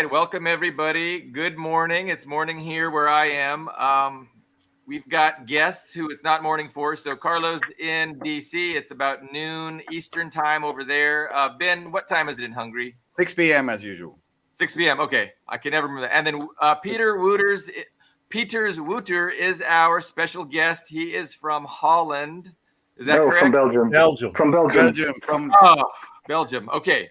right, welcome everybody. Good morning. It's morning here where I am. We've got guests who it's not morning for. So Carlo's in DC. It's about noon Eastern time over there. Ben, what time is it in Hungary? 6 p.m. as usual. 6 p.m. Okay, I can never remember that. And then Wouter is our special guest. He is from Holland. Is that correct? From Belgium. From Belgium. Belgium. Okay.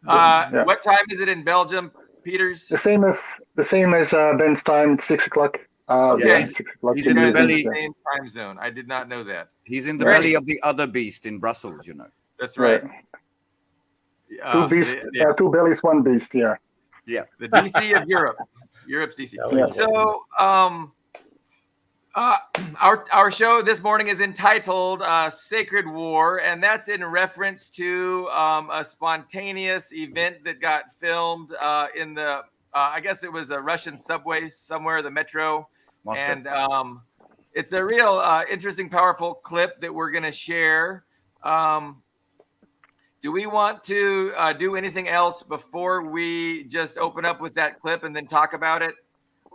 What time is it in Belgium, Peeters? The same as Ben's time, 6 o'clock. Okay. 6 o'clock. He's in the belly. Same time zone. I did not know that. He's in the belly of the other beast in Brussels, you know. That's right. Two beasts, two bellies, one beast. Yeah. Yeah. The DC of Europe. Europe's DC. Yeah. So, our show this morning is entitled Sacred War, and that's in reference to a spontaneous event that got filmed in the, I guess it was a Russian subway somewhere, the metro. Moscow. And it's a real interesting, powerful clip that we're going to share. Do we want to do anything else before we just open up with that clip and then talk about it?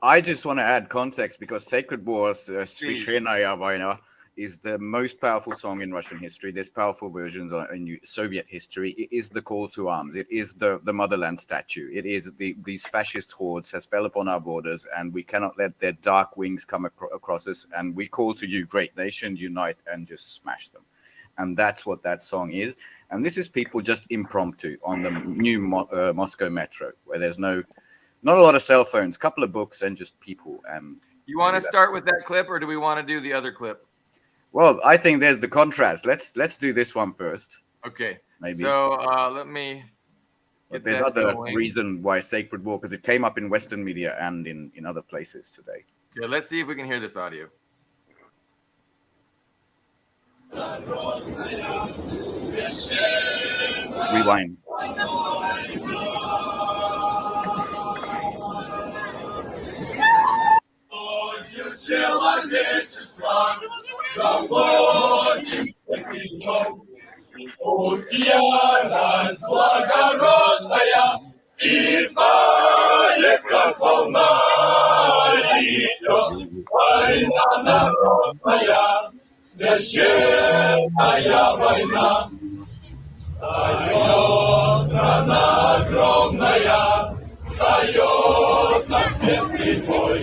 I just want to add context because Sacred Wars, Svishenaya Vaina, is the most powerful song in Russian history. There's powerful versions in Soviet history. It is the call to arms. It is the motherland statue. It is these fascist hordes has fell upon our borders, and we cannot let their dark wings come across us. And we call to you, great nation, unite and just smash them. And that's what that song is. And this is people just impromptu on the new Moscow metro, where there's not a lot of cell phones, a couple of books, and just people. You want to start with that clip, or do we want to do the other clip? Well, I think there's the contrast. Let's do this one first. Okay. Maybe. So let me. But there's other reason why Sacred War, because it came up in Western media and in other places today. Okay, let's see if we can hear this audio. Rewind. Человечество с голодным вином. Пусть ярость благородная и века полна идет война народная, священная война. Встает страна огромная, встает на смертный бой.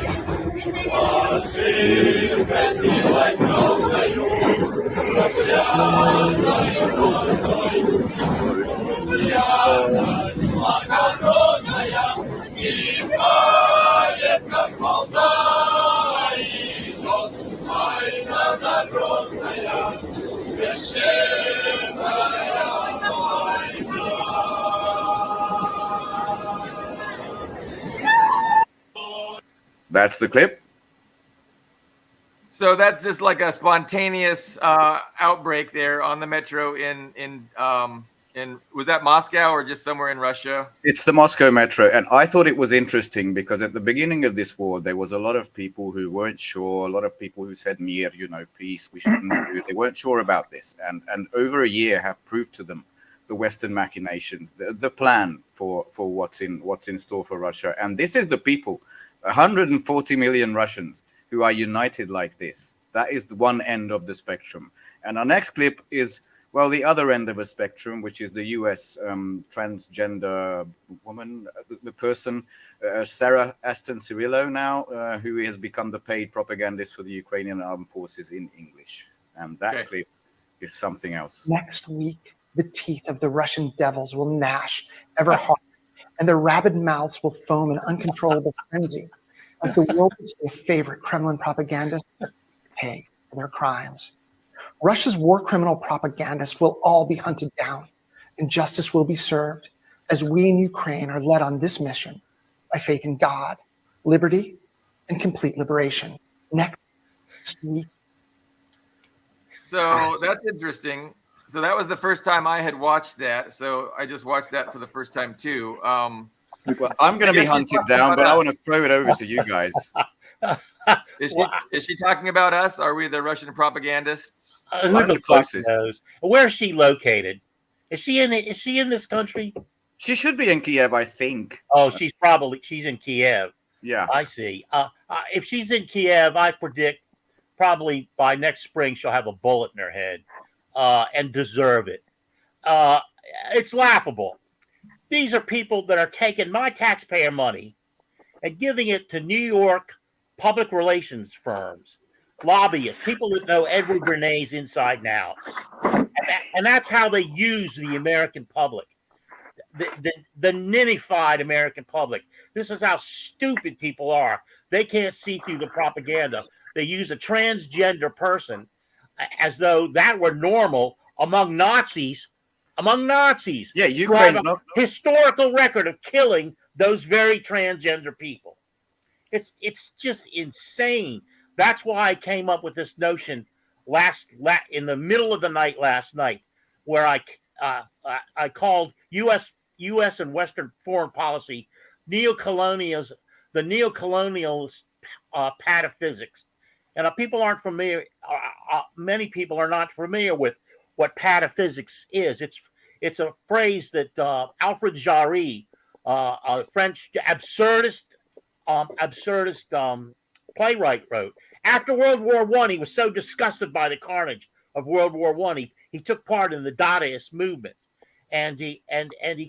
Фашистской силой кровною, проклятою войной. Ярость благородная снимает, как волна, идет война народная, священная война. That's the clip. So that's just like a spontaneous outbreak there on the metro in was that Moscow or just somewhere in Russia? It's the Moscow metro, and I thought it was interesting because at the beginning of this war, there was a lot of people who weren't sure, a lot of people who said, "Mir, peace, we shouldn't do." They weren't sure about this, and over a year have proved to them the Western machinations, the plan for what's in store for Russia, and this is the people. 140 million Russians who are united like this. That is the one end of the spectrum. And our next clip is, well, the other end of a spectrum, which is the US transgender woman, the person, Sarah Aston Cirillo now, who has become the paid propagandist for the Ukrainian armed forces in English. And that clip is something else. Next week, the teeth of the Russian devils will gnash ever harder, and their rabid mouths will foam in uncontrollable frenzy as the world's favorite Kremlin propagandists pay for their crimes. Russia's war criminal propagandists will all be hunted down, and justice will be served as we in Ukraine are led on this mission by faith in God, liberty, and complete liberation. Next week. So that's interesting. So that was the first time I had watched that. So I just watched that for the first time too. Well, I'm going to be hunted down, but I want to throw it over to you guys. Is she talking about us? Are we the Russian propagandists? Who the fuck knows? Where is she located? Is she in this country? She should be in Kiev, I think. Oh, she's in Kiev. Yeah. I see. If she's in Kiev, I predict probably by next spring she'll have a bullet in her head, and deserve it. It's laughable. These are people that are taking my taxpayer money and giving it to New York public relations firms, lobbyists, people that know Edward Bernays inside and out. And that's how they use the American public, the ninnified American public. This is how stupid people are. They can't see through the propaganda. They use a transgender person as though that were normal among Nazis. Yeah, You have Ukraine's a not. historical record of killing those very transgender people. It's just insane. That's why I came up with this notion in the middle of the night last night, where I called U.S. and Western foreign policy the neocolonialist pataphysics. And people aren't familiar. Many people are not familiar with what pataphysics is. It's a phrase that Alfred Jarry, a French absurdist playwright, wrote. After World War I, he was so disgusted by the carnage of World War I, he took part in the Dadaist movement, and he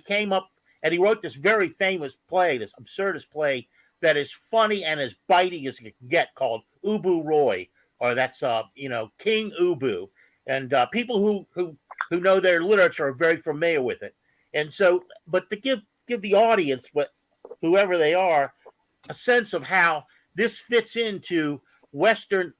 came up and he wrote this very famous play, this absurdist play that is funny and as biting as you can get, called Ubu Roy, or that's King Ubu, and people who know their literature are very familiar with it. And so, but to give the audience, whoever they are, a sense of how this fits into Western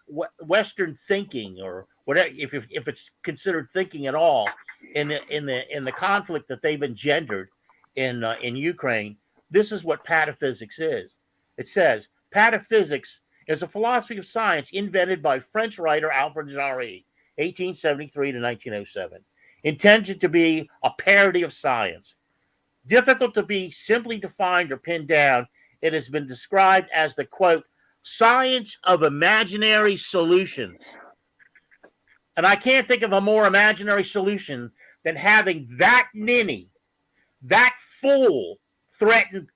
thinking, or whatever, if it's considered thinking at all, in the conflict that they've engendered in Ukraine. This is what pataphysics is. It says pataphysics is a philosophy of science invented by French writer Alfred Jarry, 1873 to 1907, intended to be a parody of science. Difficult to be simply defined or pinned down, it has been described as the, quote, science of imaginary solutions. And I can't think of a more imaginary solution than having that ninny, that fool, threaten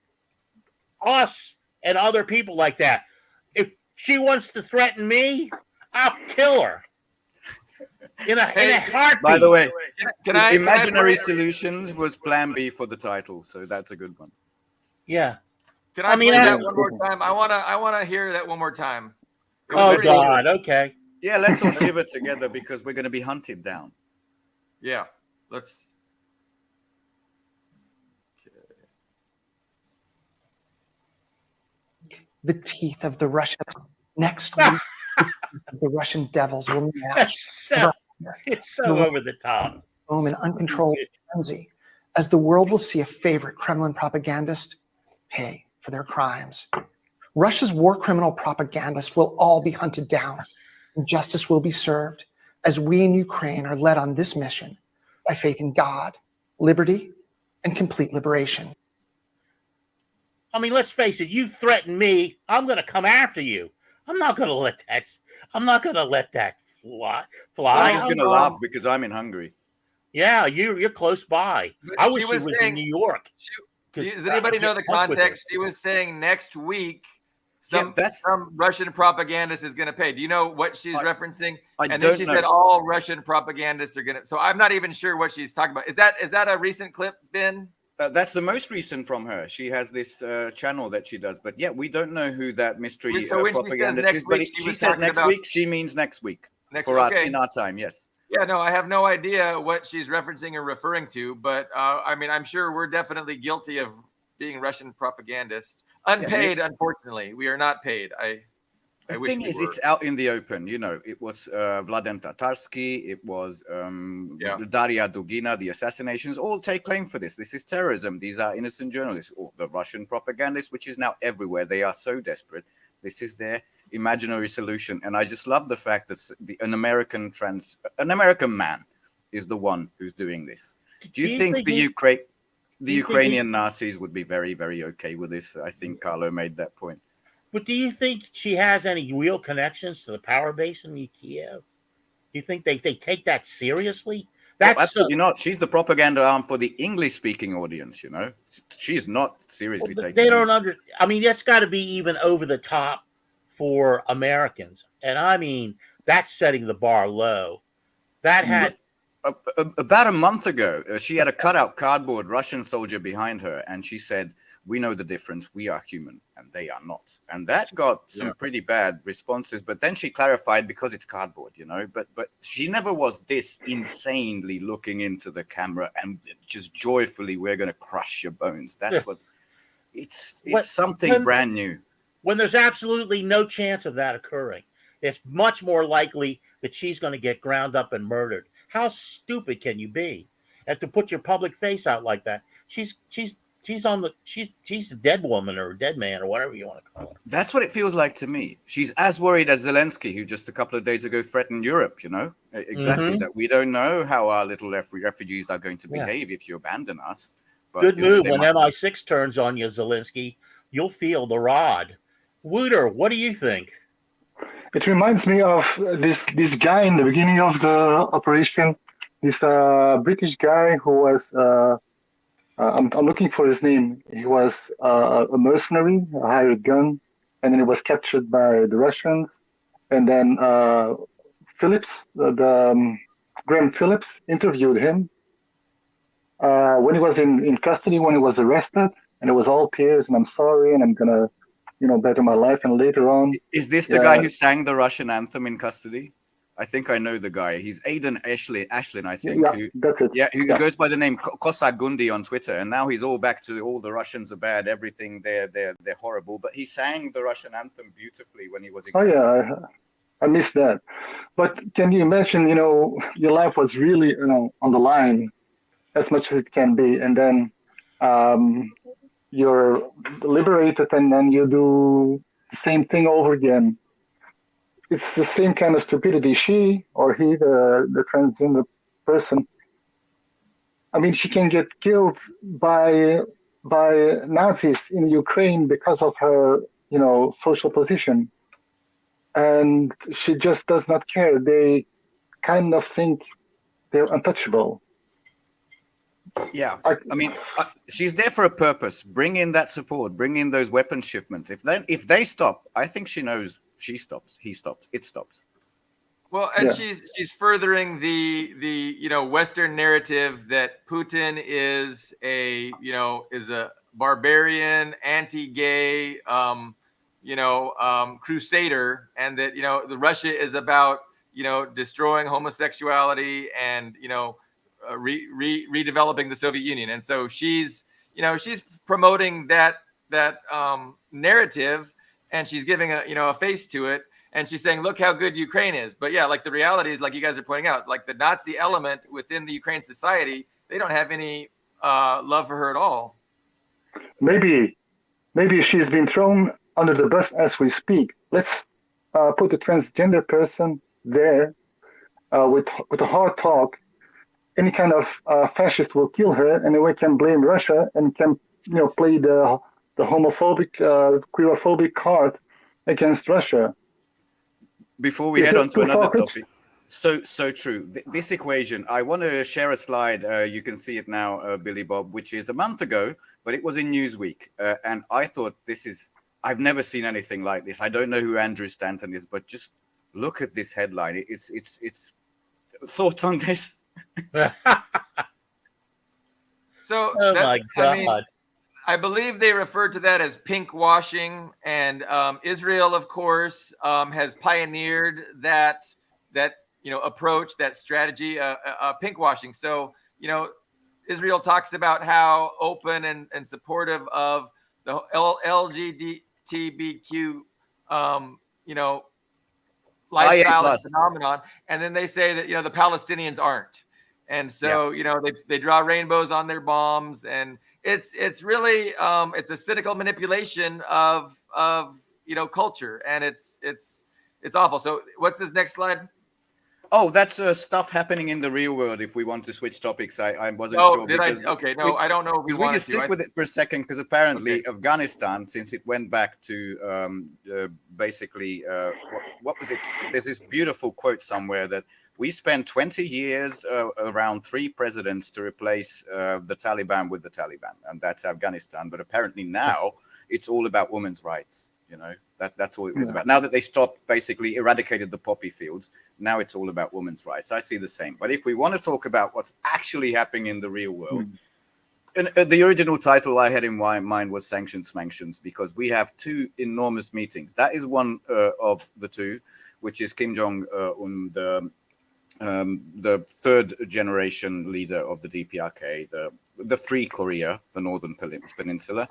us and other people like that. If she wants to threaten me, I'll kill her. In a heartbeat. By the way, Imaginary Solutions was Plan B for the title, so that's a good one. Yeah. Can I play that one more time? I wanna hear that one more time. Oh God, okay. Yeah, let's all shiver together because we're going to be hunted down. Yeah, let's. The teeth of the Russian next week. The Russian devils will It's so over the top. An uncontrolled frenzy, as the world will see a favorite Kremlin propagandist pay for their crimes. Russia's war criminal propagandists will all be hunted down, and justice will be served, as we in Ukraine are led on this mission by faith in God, liberty, and complete liberation. I mean, let's face it. You threaten me, I'm going to come after you. I'm not going to let that fly. I'm just going to laugh because I'm in Hungary. Yeah, you're close by. I wish she was in New York. Does anybody know the context? She was saying next week some Russian propagandist is going to pay. Do you know what she's referencing? And then she said all Russian propagandists are going to. So I'm not even sure what she's talking about. Is that a recent clip, Ben? That's the most recent from her. She has this channel that she does. But yeah, we don't know who that mystery propagandist is. But she says next week, she means next week. In our time, yes. Yeah, no, I have no idea what she's referencing or referring to, but I mean, I'm sure we're definitely guilty of being Russian propagandists. Unpaid, unfortunately. We are not paid. The thing is, it's out in the open. You know, it was Vladen Tatarsky, it was Daria Dugina, the assassinations, all take claim for this. This is terrorism. These are innocent journalists. Or the Russian propagandists, which is now everywhere. They are so desperate. This is their imaginary solution. And I just love the fact that an American man is the one who's doing this. Do you think the Ukrainian Nazis would be very, very okay with this? I think Carlo made that point. But do you think she has any real connections to the power base in Kiev? Do you think they take that seriously? That's absolutely not. She's the propaganda arm for the English-speaking audience. She's not seriously taken. They don't I mean, that's got to be even over the top for Americans, and I mean that's setting the bar low. That had about a month ago, she had a cutout cardboard Russian soldier behind her, and she said, "We know the difference. We are human, and they are not." And that got some pretty bad responses. But then she clarified, because it's cardboard, But she never was this insanely looking into the camera and just joyfully, "We're going to crush your bones." That's what it's something brand new. When there's absolutely no chance of that occurring, it's much more likely that she's going to get ground up and murdered. How stupid can you be? And to put your public face out like that, she's a dead woman or a dead man or whatever you want to call it. That's what it feels like to me. She's as worried as Zelensky, who just a couple of days ago threatened Europe. Exactly that we don't know how our little refugees are going to behave if you abandon us. But, good move. When MI6 turns on you, Zelensky, you'll feel the rod. Wouter, what do you think? It reminds me of this guy in the beginning of the operation. This British guy who was I'm looking for his name. He was a mercenary, a hired gun, and then he was captured by the Russians. And then Phillips, Graham Phillips, interviewed him when he was in custody, when he was arrested, and it was all tears. And I'm sorry, and I'm gonna, better my life. And later on, is this the guy who sang the Russian anthem in custody? I think I know the guy. He's Aidan Ashlin, I think. Yeah, that's it. Yeah, who goes by the name Cossack Gundi on Twitter, and now he's all back to all the Russians are bad, everything they're horrible. But he sang the Russian anthem beautifully when he was in. Oh yeah, I missed that. But can you imagine? Your life was really on the line, as much as it can be, and then you're liberated, and then you do the same thing over again. It's the same kind of stupidity. She or he, the transgender person, I mean, she can get killed by Nazis in Ukraine because of her, social position. And she just does not care. They kind of think they're untouchable. Yeah, I mean, she's there for a purpose. Bring in that support. Bring in those weapon shipments. If they stop, I think she knows. She stops. He stops. It stops. Well, and she's furthering the Western narrative that Putin is a barbarian, anti-gay, crusader, and that the Russia is about destroying homosexuality and redeveloping the Soviet Union. And so she's promoting that narrative, and she's giving a face to it, and she's saying, look how good Ukraine is. But yeah, like the reality is, like you guys are pointing out, like the Nazi element within the Ukraine society, they don't have any love for her at all. Maybe she's been thrown under the bus as we speak. Let's put a transgender person there with a hard talk. Any kind of fascist will kill her, and we can blame Russia and can play the homophobic, queerphobic card against Russia. Before we head on to another topic, so true. This equation, I want to share a slide. You can see it now, Billy Bob, which is a month ago, but it was in Newsweek, and I thought I've never seen anything like this. I don't know who Andrew Stanton is, but just look at this headline. It's thoughts on this. So oh my God. I believe they referred to that as pink washing, and Israel, of course, has pioneered that approach, that strategy, pink washing. So Israel talks about how open and supportive of the LGBTQ lifestyle phenomenon, and then they say that the Palestinians aren't. And so, they draw rainbows on their bombs, and it's really it's a cynical manipulation of culture, and it's awful. So, what's this next slide? Oh, that's stuff happening in the real world. If we want to switch topics, I wasn't Oh, sure did because I? Okay, no, I don't know if we because we can wanted to. stick with it for a second, because apparently Afghanistan, since it went back to basically what was it? There's this beautiful quote somewhere that we spent 20 years around 3 presidents to replace the Taliban with the Taliban, and that's Afghanistan. But apparently now it's all about women's rights. You know, that's all it was about. Now that they stopped, basically eradicated the poppy fields, now it's all about women's rights. I see the same. But if we want to talk about what's actually happening in the real world, and the original title I had in my mind was Sanctions Smanctions, because we have 2 enormous meetings. That is one of the 2, which is Kim Jong-un, the 3rd generation leader of the DPRK, the Free Korea, the Northern Peninsula,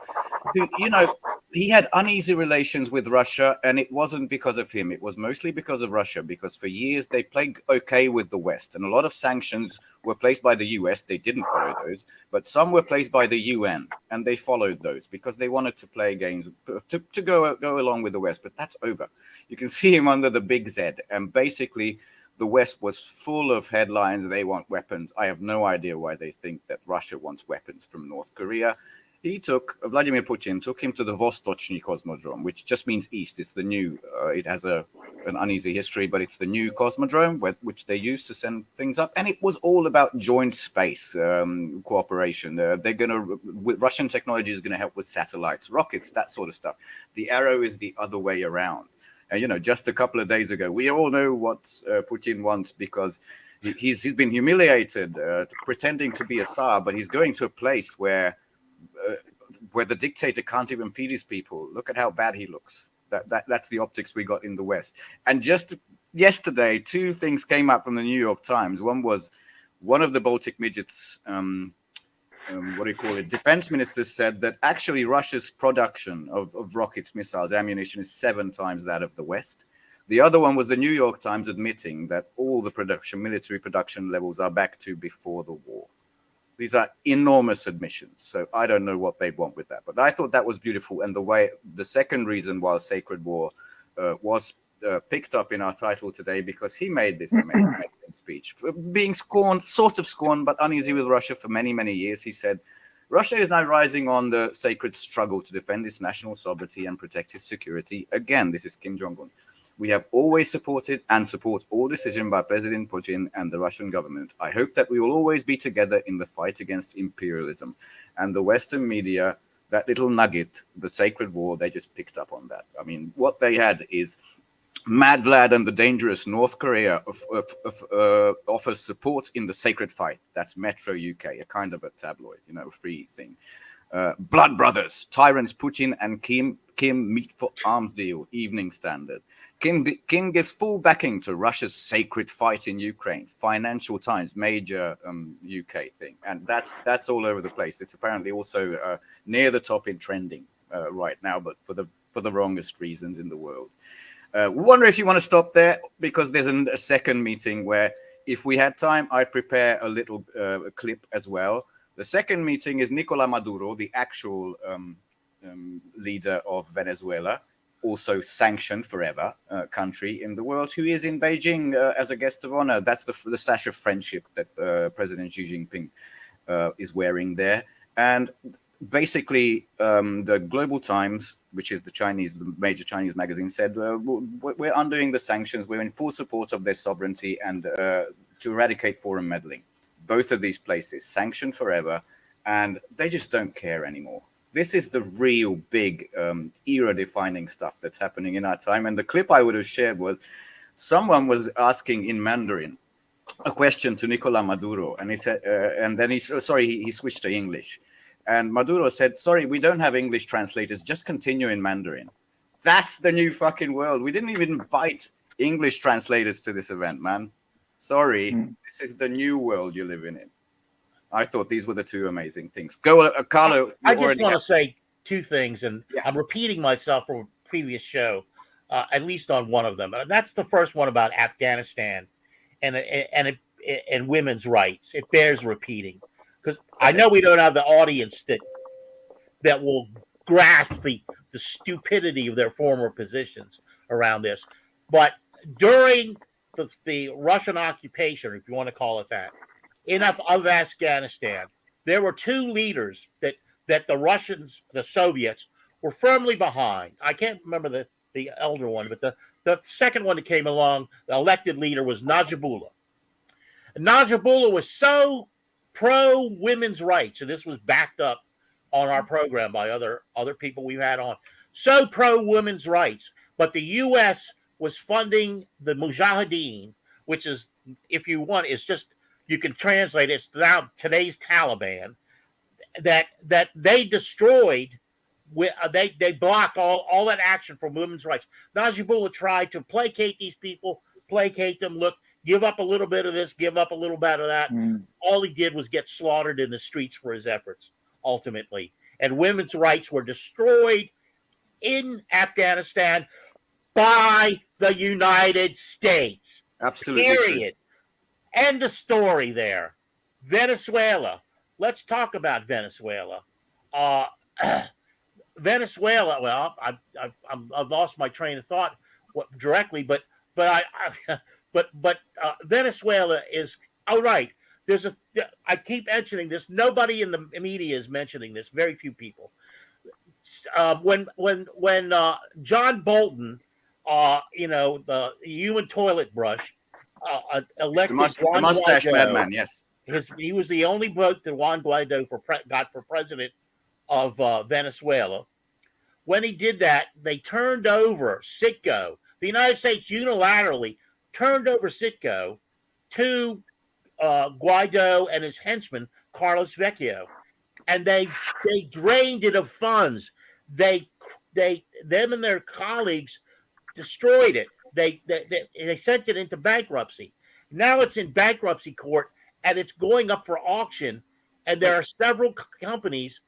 who, you know, he had uneasy relations with Russia, and it wasn't because of him. It was mostly because of Russia, because for years they played okay with the West, and a lot of sanctions were placed by the US. They didn't follow those, but some were placed by the UN, and they followed those because they wanted to play games to go along with the West. But that's over. You can see him under the big Z, and basically the West was full of headlines. They want weapons. I have no idea why they think that Russia wants weapons from North Korea. Vladimir Putin took him to the Vostochny Cosmodrome, which just means east. It's the new, it has an uneasy history, but it's the new Cosmodrome which they use to send things up. And it was all about joint space cooperation. Russian technology is going to help with satellites, rockets, that sort of stuff. The arrow is the other way around. And, you know, just a couple of days ago, we all know what Putin wants, because he's been humiliated, pretending to be a Tsar, but he's going to a place where the dictator can't even feed his people. Look at how bad he looks. That's the optics we got in the West. And just yesterday, 2 things came out from the New York Times. One was one of the Baltic midgets, defense ministers said that actually Russia's production of rockets, missiles, ammunition is 7 times that of the West. The other one was the New York Times admitting that all the military production levels are back to before the war. These are enormous admissions. So I don't know what they'd want with that. But I thought that was beautiful. And the second reason why Sacred War was picked up in our title today, because he made this amazing speech, being sort of scorned, but uneasy with Russia for many, many years. He said, Russia is now rising on the sacred struggle to defend its national sovereignty and protect its security. Again, this is Kim Jong-un. We have always supported and support all decisions by President Putin and the Russian government. I hope that we will always be together in the fight against imperialism. And the Western media, that little nugget, the Sacred War, they just picked up on that. I mean, what they had is Mad Vlad and the dangerous North Korea offers support in the sacred fight. That's Metro UK, a kind of a tabloid, you know, free thing. Blood Brothers, tyrants Putin and Kim meet for arms deal, Evening Standard. Kim gives full backing to Russia's sacred fight in Ukraine. Financial Times, major UK thing, and that's all over the place. It's apparently also near the top in trending right now, but for the wrongest reasons in the world. Wonder if you want to stop there, because there's a second meeting where, if we had time, I'd prepare a little clip as well. The second meeting is Nicolás Maduro, the actual leader of Venezuela, also sanctioned forever country in the world, who is in Beijing as a guest of honor. That's the sash of friendship that President Xi Jinping is wearing there. And basically, the Global Times, which is the major Chinese magazine, said, we're undoing the sanctions. We're in full support of their sovereignty and to eradicate foreign meddling. Both of these places sanctioned forever, and they just don't care anymore. This is the real big era-defining stuff that's happening in our time. And the clip I would have shared was someone was asking in Mandarin a question to Nicolás Maduro, and he said, and then he switched to English. And Maduro said, sorry, we don't have English translators, just continue in Mandarin. That's the new fucking world. We didn't even invite English translators to this event, man. Sorry, This is the new world you're living in. I thought these were the 2 amazing things. Go, Carlo. I just want to say 2 things, and I'm repeating myself from a previous show, at least on one of them. That's the first one about Afghanistan and women's rights. It bears repeating, because I know we don't have the audience that will grasp the stupidity of their former positions around this. But during the Russian occupation, if you want to call it that, of Afghanistan, there were two leaders that the Russians, the Soviets, were firmly behind. I can't remember the elder one, but the second one that came along, the elected leader, was Najibullah. And Najibullah was so pro women's rights, and this was backed up on our program by other people we've had on. So pro women's rights, but the U.S. was funding the Mujahideen, which is, if you want, it's just, you can translate it, it's now today's Taliban, that they destroyed. They blocked all that action for women's rights. Najibullah tried to placate these people, placate them. Look, give up a little bit of this, give up a little bit of that. All he did was get slaughtered in the streets for his efforts, ultimately. And women's rights were destroyed in Afghanistan by the United States. Absolutely. Period. End of story there. Venezuela. Let's talk about Venezuela. Venezuela. Well, I've lost my train of thought directly, but Venezuela is right. I keep mentioning this. Nobody in the media is mentioning this. Very few people. When John Bolton, the human toilet brush, elected the mustache madman, yes. He was the only vote that Juan Guaido got for president of Venezuela. When he did that, they turned over Citgo. The United States unilaterally turned over Citgo to Guaido and his henchman, Carlos Vecchio. And they drained it of funds. Them and their colleagues destroyed it. They sent it into bankruptcy. Now it's in bankruptcy court, and it's going up for auction. And there are several companies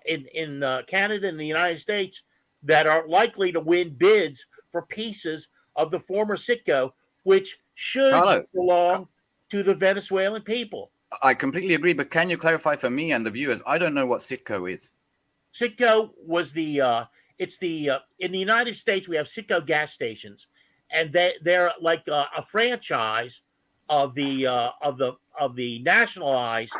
in Canada and the United States that are likely to win bids for pieces of the former Citgo, which should belong to the Venezuelan people. I completely agree, but can you clarify for me and the viewers? I don't know what Citgo is. Citgo was in the United States, we have Citgo gas stations, and they're like a franchise of the nationalized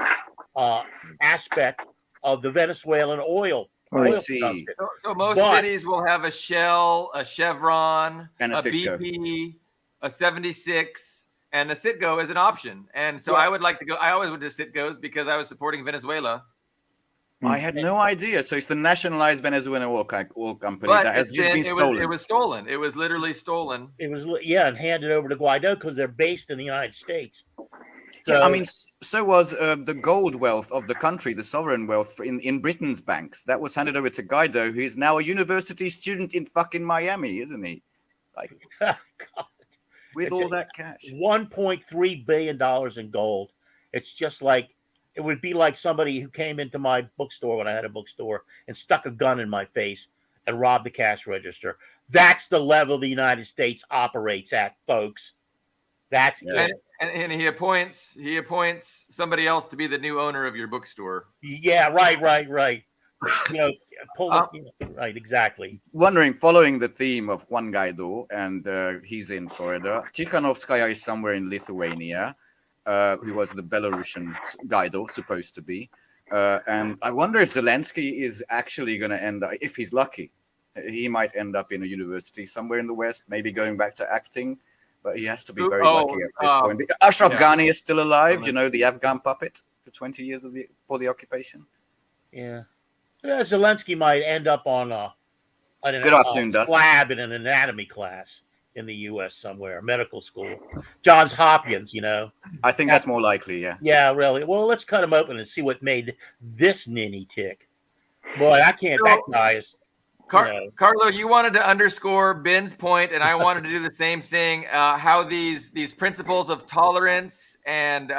aspect of the Venezuelan oil. I see. So most cities will have a Shell, a Chevron, and a BP, a 76, and a Citgo is an option. And so I would like to go. I always went to Citgo's because I was supporting Venezuela. I had no idea. So it's the nationalized Venezuelan oil company that has just been stolen. It was stolen. It was literally stolen. It was, and handed over to Guaido because they're based in the United States. So, I mean, so was the gold wealth of the country, the sovereign wealth in Britain's banks. That was handed over to Guaido, who is now a university student in fucking Miami, isn't he? Like, with all that cash. $1.3 billion in gold. It's just like, it would be like somebody who came into my bookstore when I had a bookstore and stuck a gun in my face and robbed the cash register. That's the level the United States operates at, folks. That's it. And he appoints somebody else to be the new owner of your bookstore. Yeah, right. Right, exactly. Wondering, following the theme of Juan Guaido, and he's in Florida. Tikhanovskaya is somewhere in Lithuania, who was the Belarusian Guaido, supposed to be. And I wonder if Zelensky is actually going to end up, if he's lucky, he might end up in a university somewhere in the West, maybe going back to acting. But he has to be very lucky at this point. Ashraf Ghani is still alive, the Afghan puppet for 20 years for the occupation. Yeah. Zelensky might end up on a lab in an anatomy class in the U.S. somewhere, medical school. Johns Hopkins, I think that's more likely, yeah. Yeah, really. Well, let's cut him open and see what made this ninny tick. Boy, that guy is... Carlo, you wanted to underscore Ben's point, and I wanted to do the same thing. How these principles of tolerance and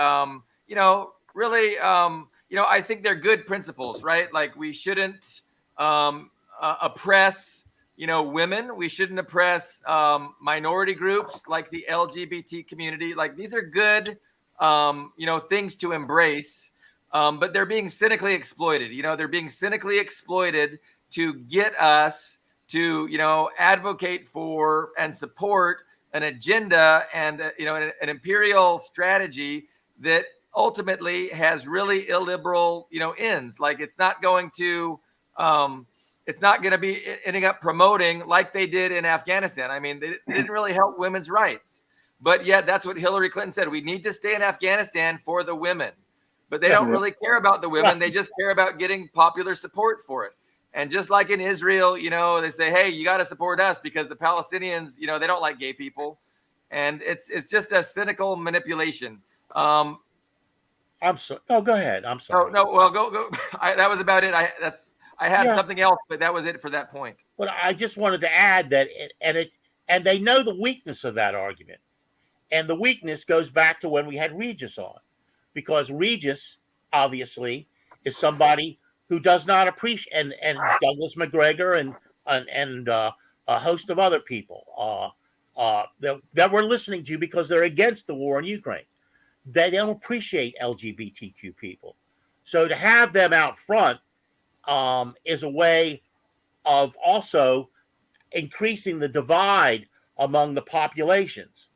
really, I think they're good principles, right? Like we shouldn't oppress, women. We shouldn't oppress minority groups like the LGBT community. Like these are good, things to embrace, but they're being cynically exploited. They're being cynically exploited to get us to, advocate for and support an agenda and an imperial strategy that ultimately has really illiberal ends. Like it's not going to be ending up promoting like they did in Afghanistan. I mean, they didn't really help women's rights, but yet that's what Hillary Clinton said. We need to stay in Afghanistan for the women, but they don't really care about the women. They just care about getting popular support for it. And just like in Israel, they say, hey, you got to support us because the Palestinians, they don't like gay people. And it's just a cynical manipulation. I'm sorry. Oh, go ahead. I'm sorry. No. Well, go. That was about it. I had something else, but that was it for that point. But I just wanted to add that, and they know the weakness of that argument, and the weakness goes back to when we had Regis on, because Regis obviously is somebody who does not appreciate, and Douglas McGregor and a host of other people that we're listening to because they're against the war in Ukraine. They don't appreciate LGBTQ people, so to have them out front is a way of also increasing the divide among the populations.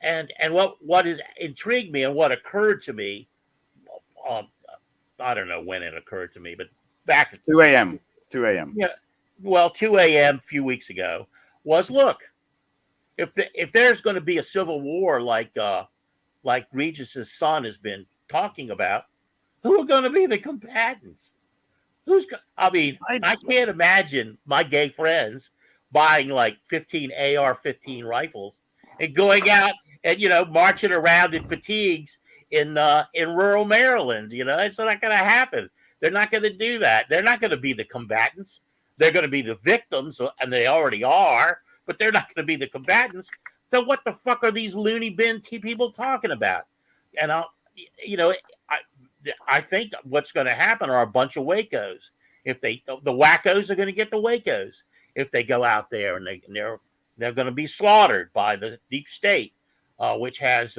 And what is intrigued me and what occurred to me, I don't know when it occurred to me, but back at 2 a.m. 2 a.m. Yeah, well, 2 a.m. a few weeks ago was, look, if there's going to be a civil war like Regis's son has been talking about, who are going to be the combatants? I can't imagine my gay friends buying like 15 AR-15 rifles and going out and marching around in fatigues in rural Maryland. It's not going to happen. They're not going to do that. They're not going to be the combatants. They're going to be the victims, and they already are. But they're not going to be the combatants. So what the fuck are these loony bin people talking about? And I think what's going to happen are a bunch of Wacos. If the wackos are going to get the Wacos if they go out there, and they're going to be slaughtered by the deep state, which has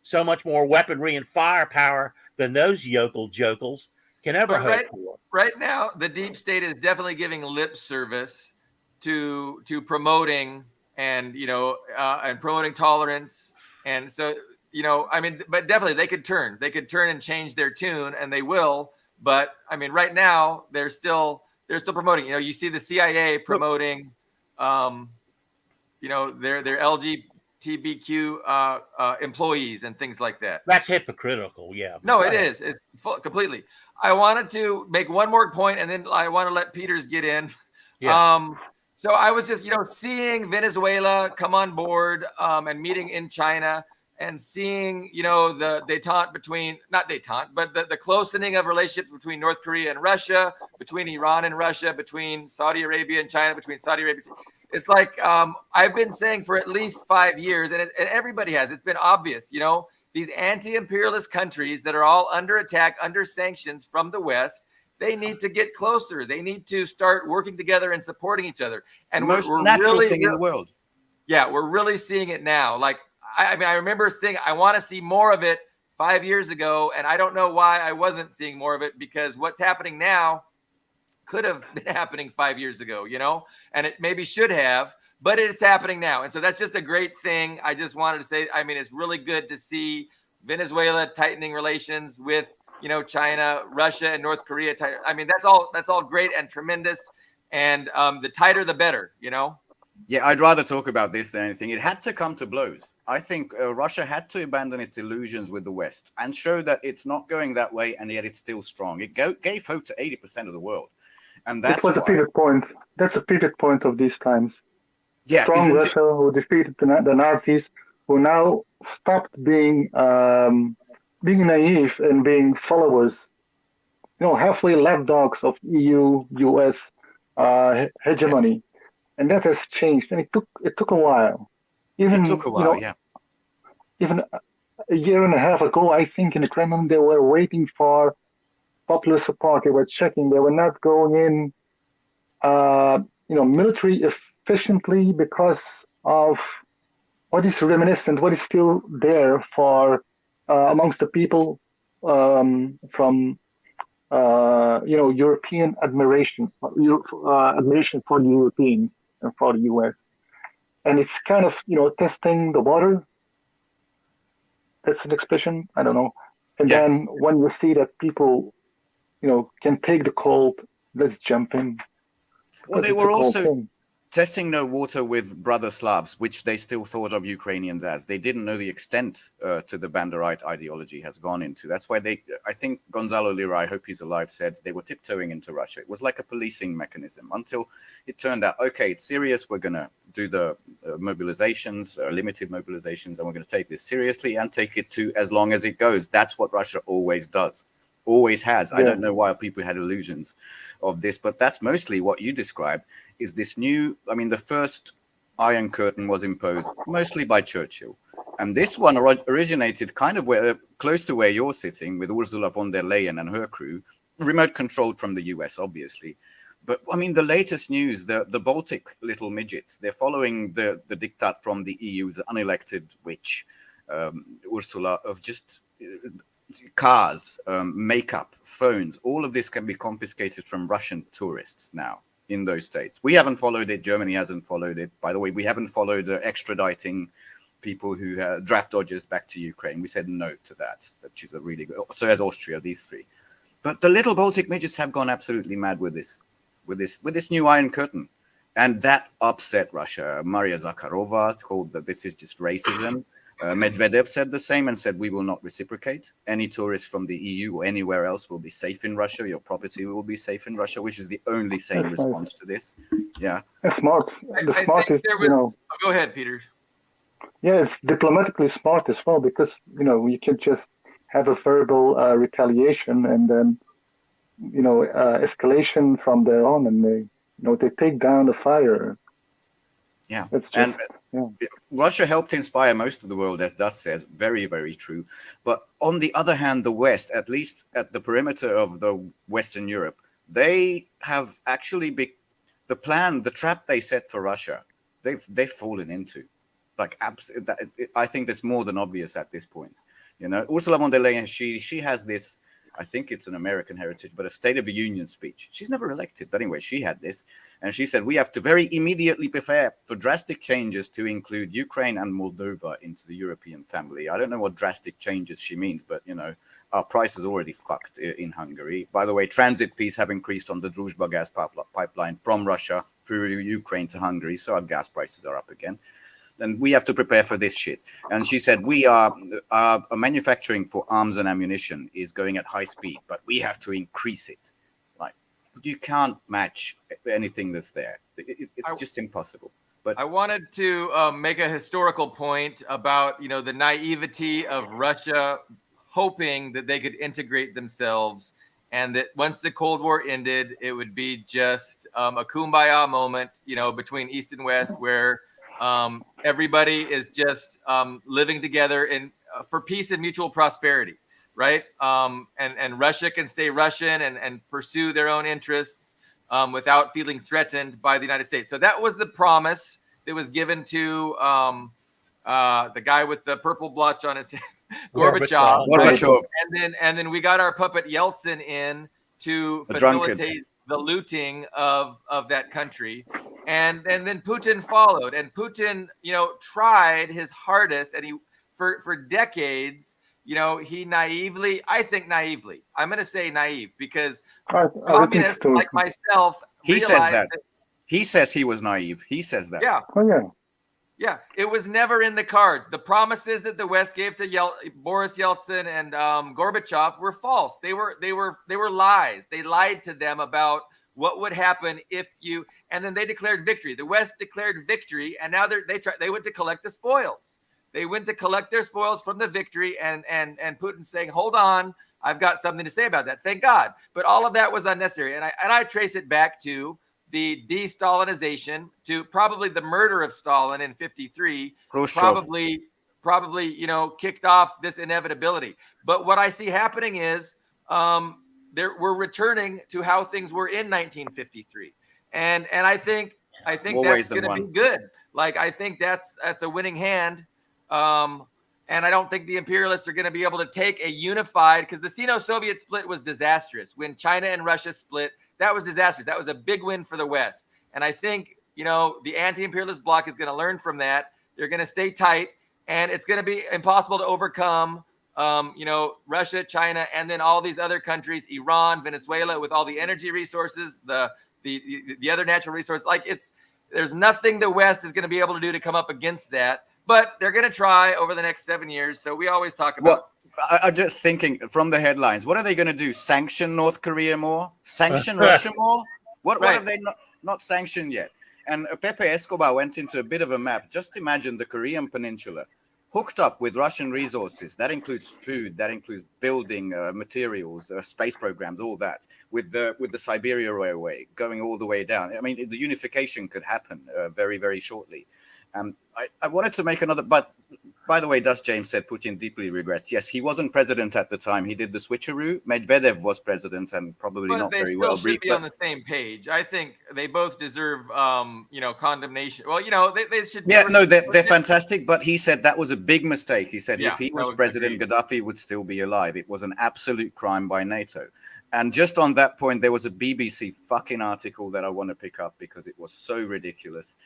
so much more weaponry and firepower than those yokel jokels can ever hope for. Right now, the deep state is definitely giving lip service to promoting and promoting tolerance, and so but definitely they could turn and change their tune, and they will. But I mean, right now they're still promoting. You see the CIA promoting, their LGBTQ employees and things like that. That's hypocritical. Yeah. No, it is. It's completely. I wanted to make one more point, and then I want to let Peeters get in. Yeah. So I was just, seeing Venezuela come on board and meeting in China, and seeing, the the closening of relationships between North Korea and Russia, between Iran and Russia, between Saudi Arabia and China, between Saudi Arabia. It's like I've been saying for at least 5 years, and everybody has. It's been obvious, these anti-imperialist countries that are all under attack, under sanctions from the West. They need to get closer. They need to start working together and supporting each other. And Most natural really, thing in the world. Yeah, we're really seeing it now. Like, I remember saying I want to see more of it 5 years ago, and I don't know why I wasn't seeing more of it, because what's happening now could have been happening 5 years ago, and it maybe should have, but it's happening now. And so that's just a great thing. I just wanted to say, it's really good to see Venezuela tightening relations with, China, Russia, and North Korea. That's all great and tremendous. And the tighter, the better, Yeah, I'd rather talk about this than anything. It had to come to blows. I think Russia had to abandon its illusions with the West and show that it's not going that way, and yet it's still strong. It gave hope to 80% of the world. And that's a pivot point. That's a pivot point of these times. Yeah, strong Russia who defeated the Nazis, who now stopped being naive and being followers, halfway lapdogs of EU, US hegemony. And that has changed, and it took a while. Even a year and a half ago, I think in the Kremlin they were waiting for popular support. They were checking. They were not going in, military efficiently because of what is reminiscent, what is still there for amongst the people from European admiration for the Europeans and for the US. and it's kind of testing the water. That's an expression. I don't know. And Yeah. then when you see that people can take the cold, let's jump in Well, because they it's a were cold also thing. testing no water with brother Slavs, which they still thought of Ukrainians as. They didn't know the extent to the Banderite ideology has gone into. That's why I think Gonzalo Lira, I hope he's alive, said they were tiptoeing into Russia. It was like a policing mechanism until it turned out, okay, it's serious. We're going to do the mobilizations, limited mobilizations, and we're going to take this seriously and take it to as long as it goes. That's what Russia always does. Always has. I don't know why people had illusions of this, but that's mostly what you described is this new, I mean, the first Iron Curtain was imposed mostly by Churchill. And this one originated kind of close to where you're sitting with Ursula von der Leyen and her crew, remote controlled from the US, obviously. But I mean, the latest news, the Baltic little midgets, they're following the diktat from the EU, the unelected witch, Ursula, of just cars, makeup, phones, all of this can be confiscated from Russian tourists now in those states. We haven't followed it. Germany hasn't followed it. By the way, we haven't followed extraditing people who draft dodgers back to Ukraine. We said no to that. That is a really good. So has Austria. These three, but the little Baltic midgets have gone absolutely mad with this new Iron Curtain, and that upset Russia. Maria Zakharova told that this is just racism. Medvedev said the same and said, we will not reciprocate. Any tourist from the EU or anywhere else will be safe in Russia. Your property will be safe in Russia, which is the only sane response to this. Yeah. It's smart. The I smart think is, there was. Go ahead, Peter. yeah, it's diplomatically smart as well because, you can just have a verbal retaliation and then, escalation from there on, and they take down the fire. Yeah. It's just, Russia helped inspire most of the world, as Das says, very, very true. But on the other hand, the West, at least at the perimeter of the Western Europe, they have actually the trap they set for Russia, they've fallen into. Like, I think that's more than obvious at this point. Ursula von der Leyen, she has this, I think it's an American heritage, but a State of the Union speech. She's never elected, but anyway, she had this. And she said, we have to very immediately prepare for drastic changes to include Ukraine and Moldova into the European family. I don't know what drastic changes she means, but, our price is already fucked in Hungary. By the way, transit fees have increased on the Druzhba gas pipeline from Russia through Ukraine to Hungary, so our gas prices are up again. And we have to prepare for this shit. And she said, we are manufacturing for arms and ammunition is going at high speed, but we have to increase it. Like, you can't match anything that's there. It's just impossible. But I wanted to make a historical point about, the naivety of Russia hoping that they could integrate themselves and that once the Cold War ended, it would be just a kumbaya moment, between East and West where everybody is just living together for peace and mutual prosperity, right? And Russia can stay Russian and pursue their own interests without feeling threatened by the United States. So that was the promise that was given to the guy with the purple blotch on his head, Gorbachev. Gorbachev. And then we got our puppet Yeltsin in to facilitate the looting of that country. And then Putin followed, and Putin, tried his hardest, and he for decades, he naively, I'm going to say naive because communists like myself, he says that. He says he was naive. He says that. Yeah. Oh yeah. Yeah, it was never in the cards. The promises that the West gave to Boris Yeltsin and Gorbachev were false. They were lies. They lied to them about what would happen if you, and then they declared victory. The West declared victory, and now they went to collect the spoils. They went to collect their spoils from the victory, and Putin saying, "Hold on, I've got something to say about that." Thank God, but all of that was unnecessary, and I trace it back to the de-Stalinization, to probably the murder of Stalin in '53. Probably kicked off this inevitability. But what I see happening is we're returning to how things were in 1953, and I think that's going to be good. Like, I think that's a winning hand, and I don't think the imperialists are going to be able to take a unified, because the Sino-Soviet split was disastrous. When China and Russia split, that was disastrous. That was a big win for the West, and I think the anti-imperialist bloc is going to learn from that. They're going to stay tight, and it's going to be impossible to overcome, Russia, China, and then all these other countries, Iran, Venezuela, with all the energy resources, the other natural resources. There's nothing the West is going to be able to do to come up against that. But they're going to try over the next 7 years. So we always talk about. I'm just thinking from the headlines. What are they going to do? Sanction North Korea more? Sanction Russia more? What have they not sanctioned yet? And Pepe Escobar went into a bit of a map. Just imagine the Korean Peninsula hooked up with Russian resources. That includes food. That includes building materials, space programs, all that. With the Siberia Railway going all the way down. I mean, the unification could happen very, very shortly. I wanted to make another, but by the way, Dust James said Putin deeply regrets. Yes, he wasn't president at the time. He did the switcheroo. Medvedev was president and probably not very well briefed. They still should be on the same page. I think they both deserve, condemnation. Well, they should. Yeah, no, they're fantastic. But he said that was a big mistake. He said if he was president, Gaddafi would still be alive. It was an absolute crime by NATO. And just on that point, there was a BBC fucking article that I want to pick up because it was so ridiculous.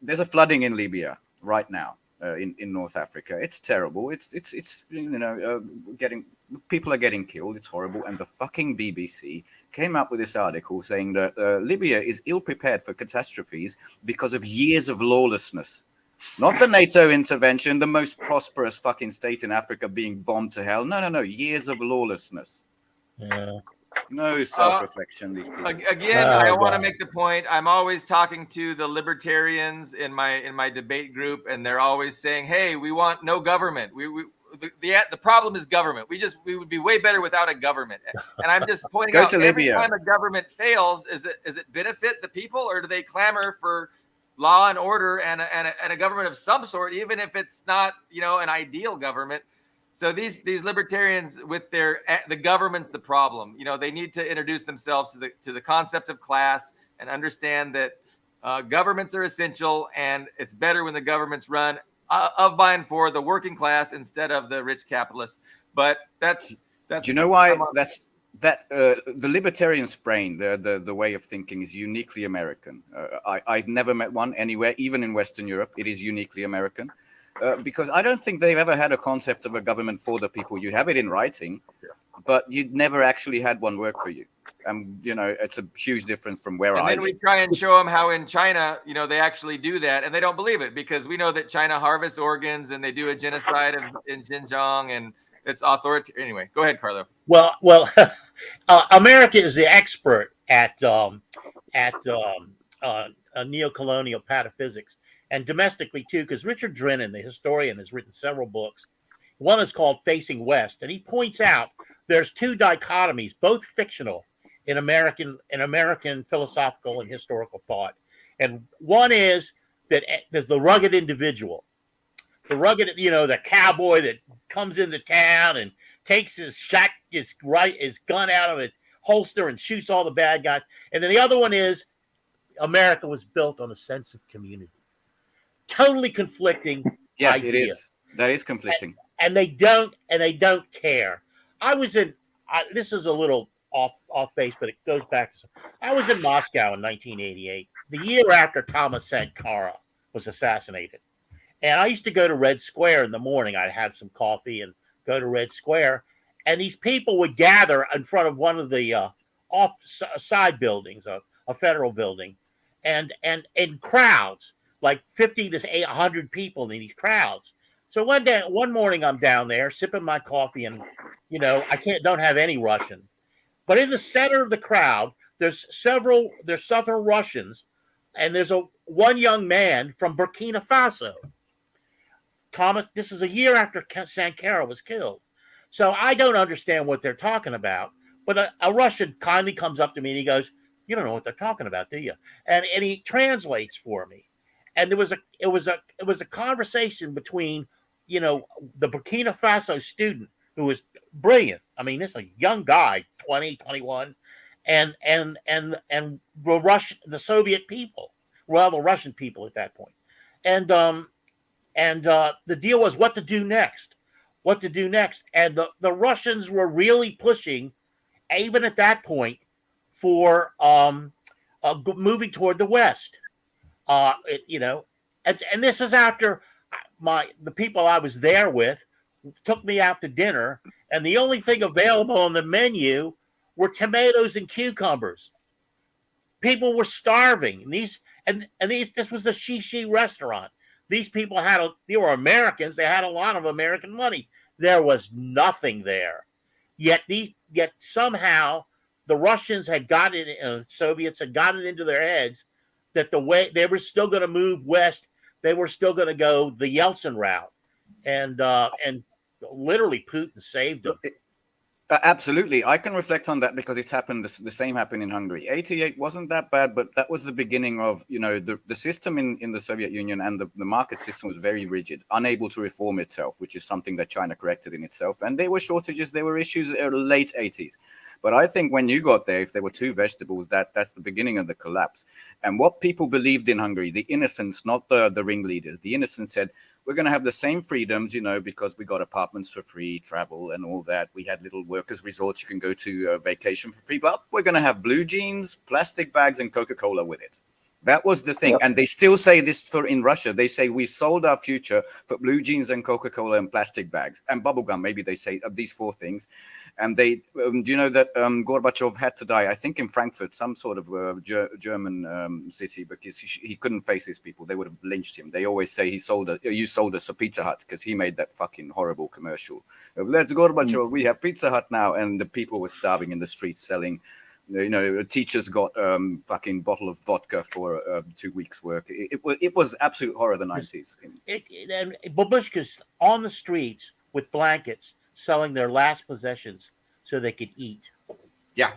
There's a flooding in Libya right now in North Africa. It's terrible. It's people are getting killed. It's horrible. And the fucking BBC came up with this article saying that Libya is ill prepared for catastrophes because of years of lawlessness. Not the NATO intervention, the most prosperous fucking state in Africa being bombed to hell. No. Years of lawlessness. Yeah. No self-reflection. These people. Again, I want to make the point. I'm always talking to the libertarians in my debate group, and they're always saying, "Hey, we want no government. The problem is government. We would be way better without a government." And I'm just pointing out every time a government fails, is it benefit the people, or do they clamor for law and order and a government of some sort, even if it's not an ideal government? So these libertarians with the government's the problem. They need to introduce themselves to the concept of class and understand that governments are essential, and it's better when the governments run of, by, and for the working class instead of the rich capitalists. But that's. Do you know why the libertarian's brain, the way of thinking is uniquely American. I've never met one anywhere, even in Western Europe. It is uniquely American. Because I don't think they've ever had a concept of a government for the people. You have it in writing, but you'd never actually had one work for you. It's a huge difference from where I live. And then we try and show them how in China, they actually do that, and they don't believe it because we know that China harvests organs and they do a genocide in Xinjiang, and it's authoritarian. Anyway, go ahead, Carlo. Well, America is the expert at neocolonial pataphysics. And domestically, too, because Richard Drennan, the historian, has written several books. One is called Facing West, and he points out there's two dichotomies, both fictional, in American philosophical and historical thought. And one is that there's the rugged individual, the cowboy that comes into town and takes his gun out of a holster and shoots all the bad guys. And then the other one is America was built on a sense of community. Totally conflicting. Yeah, idea. It is. That is conflicting. And they don't care. This is a little off base, but it goes back to. I was in Moscow in 1988, the year after Thomas Sankara was assassinated, and I used to go to Red Square in the morning. I'd have some coffee and go to Red Square, and these people would gather in front of one of the side buildings, a federal building, and in crowds. Like 50 to 100 people in these crowds. So one morning I'm down there sipping my coffee, and I don't have any Russian, but in the center of the crowd there's several Russians, and there's one young man from Burkina Faso. Thomas, this is a year after Sankara was killed, so I don't understand what they're talking about. But a Russian kindly comes up to me and he goes, "You don't know what they're talking about, do you?" And he translates for me. And it was a conversation between, the Burkina Faso student who was brilliant. I mean, this is a young guy, 20, 21, and the Soviet people, the Russian people at that point. And the deal was what to do next. And the Russians were really pushing, even at that point, for moving toward the west. And this is after the people I was there with took me out to dinner, and the only thing available on the menu were tomatoes and cucumbers. People were starving. This was a shishi restaurant. These people they were Americans. They had a lot of American money. There was nothing there. Yet somehow the Russians had got it, Soviets had got it into their heads that the way they were still going to move west, they were still going to go the Yeltsin route, and literally Putin saved them. Absolutely. I can reflect on that because it's happened. The same happened in Hungary. 88 wasn't that bad, but that was the beginning of, the system in the Soviet Union, and the market system was very rigid, unable to reform itself, which is something that China corrected in itself. And there were shortages, there were issues in the late 80s. But I think when you got there, if there were two vegetables, that's the beginning of the collapse. And what people believed in Hungary, the innocents, not the ringleaders, the innocents said, we're going to have the same freedoms, because we got apartments for free, travel and all that. We had little workers' resorts you can go to vacation for free. But we're going to have blue jeans, plastic bags, and Coca-Cola with it. That was the thing. Yep. And they still say this in Russia. They say we sold our future for blue jeans and Coca-Cola and plastic bags and bubblegum. Maybe they say these four things. And they, do you know that Gorbachev had to die, I think in Frankfurt, some sort of German city, because he couldn't face his people. They would have lynched him. They always say you sold us a Pizza Hut because he made that fucking horrible commercial. Let's Gorbachev, we have Pizza Hut now. And the people were starving in the streets selling. Teachers got fucking bottle of vodka for 2 weeks' work. It was absolute horror, the 90s. And babushkas on the streets with blankets selling their last possessions so they could eat. Yeah.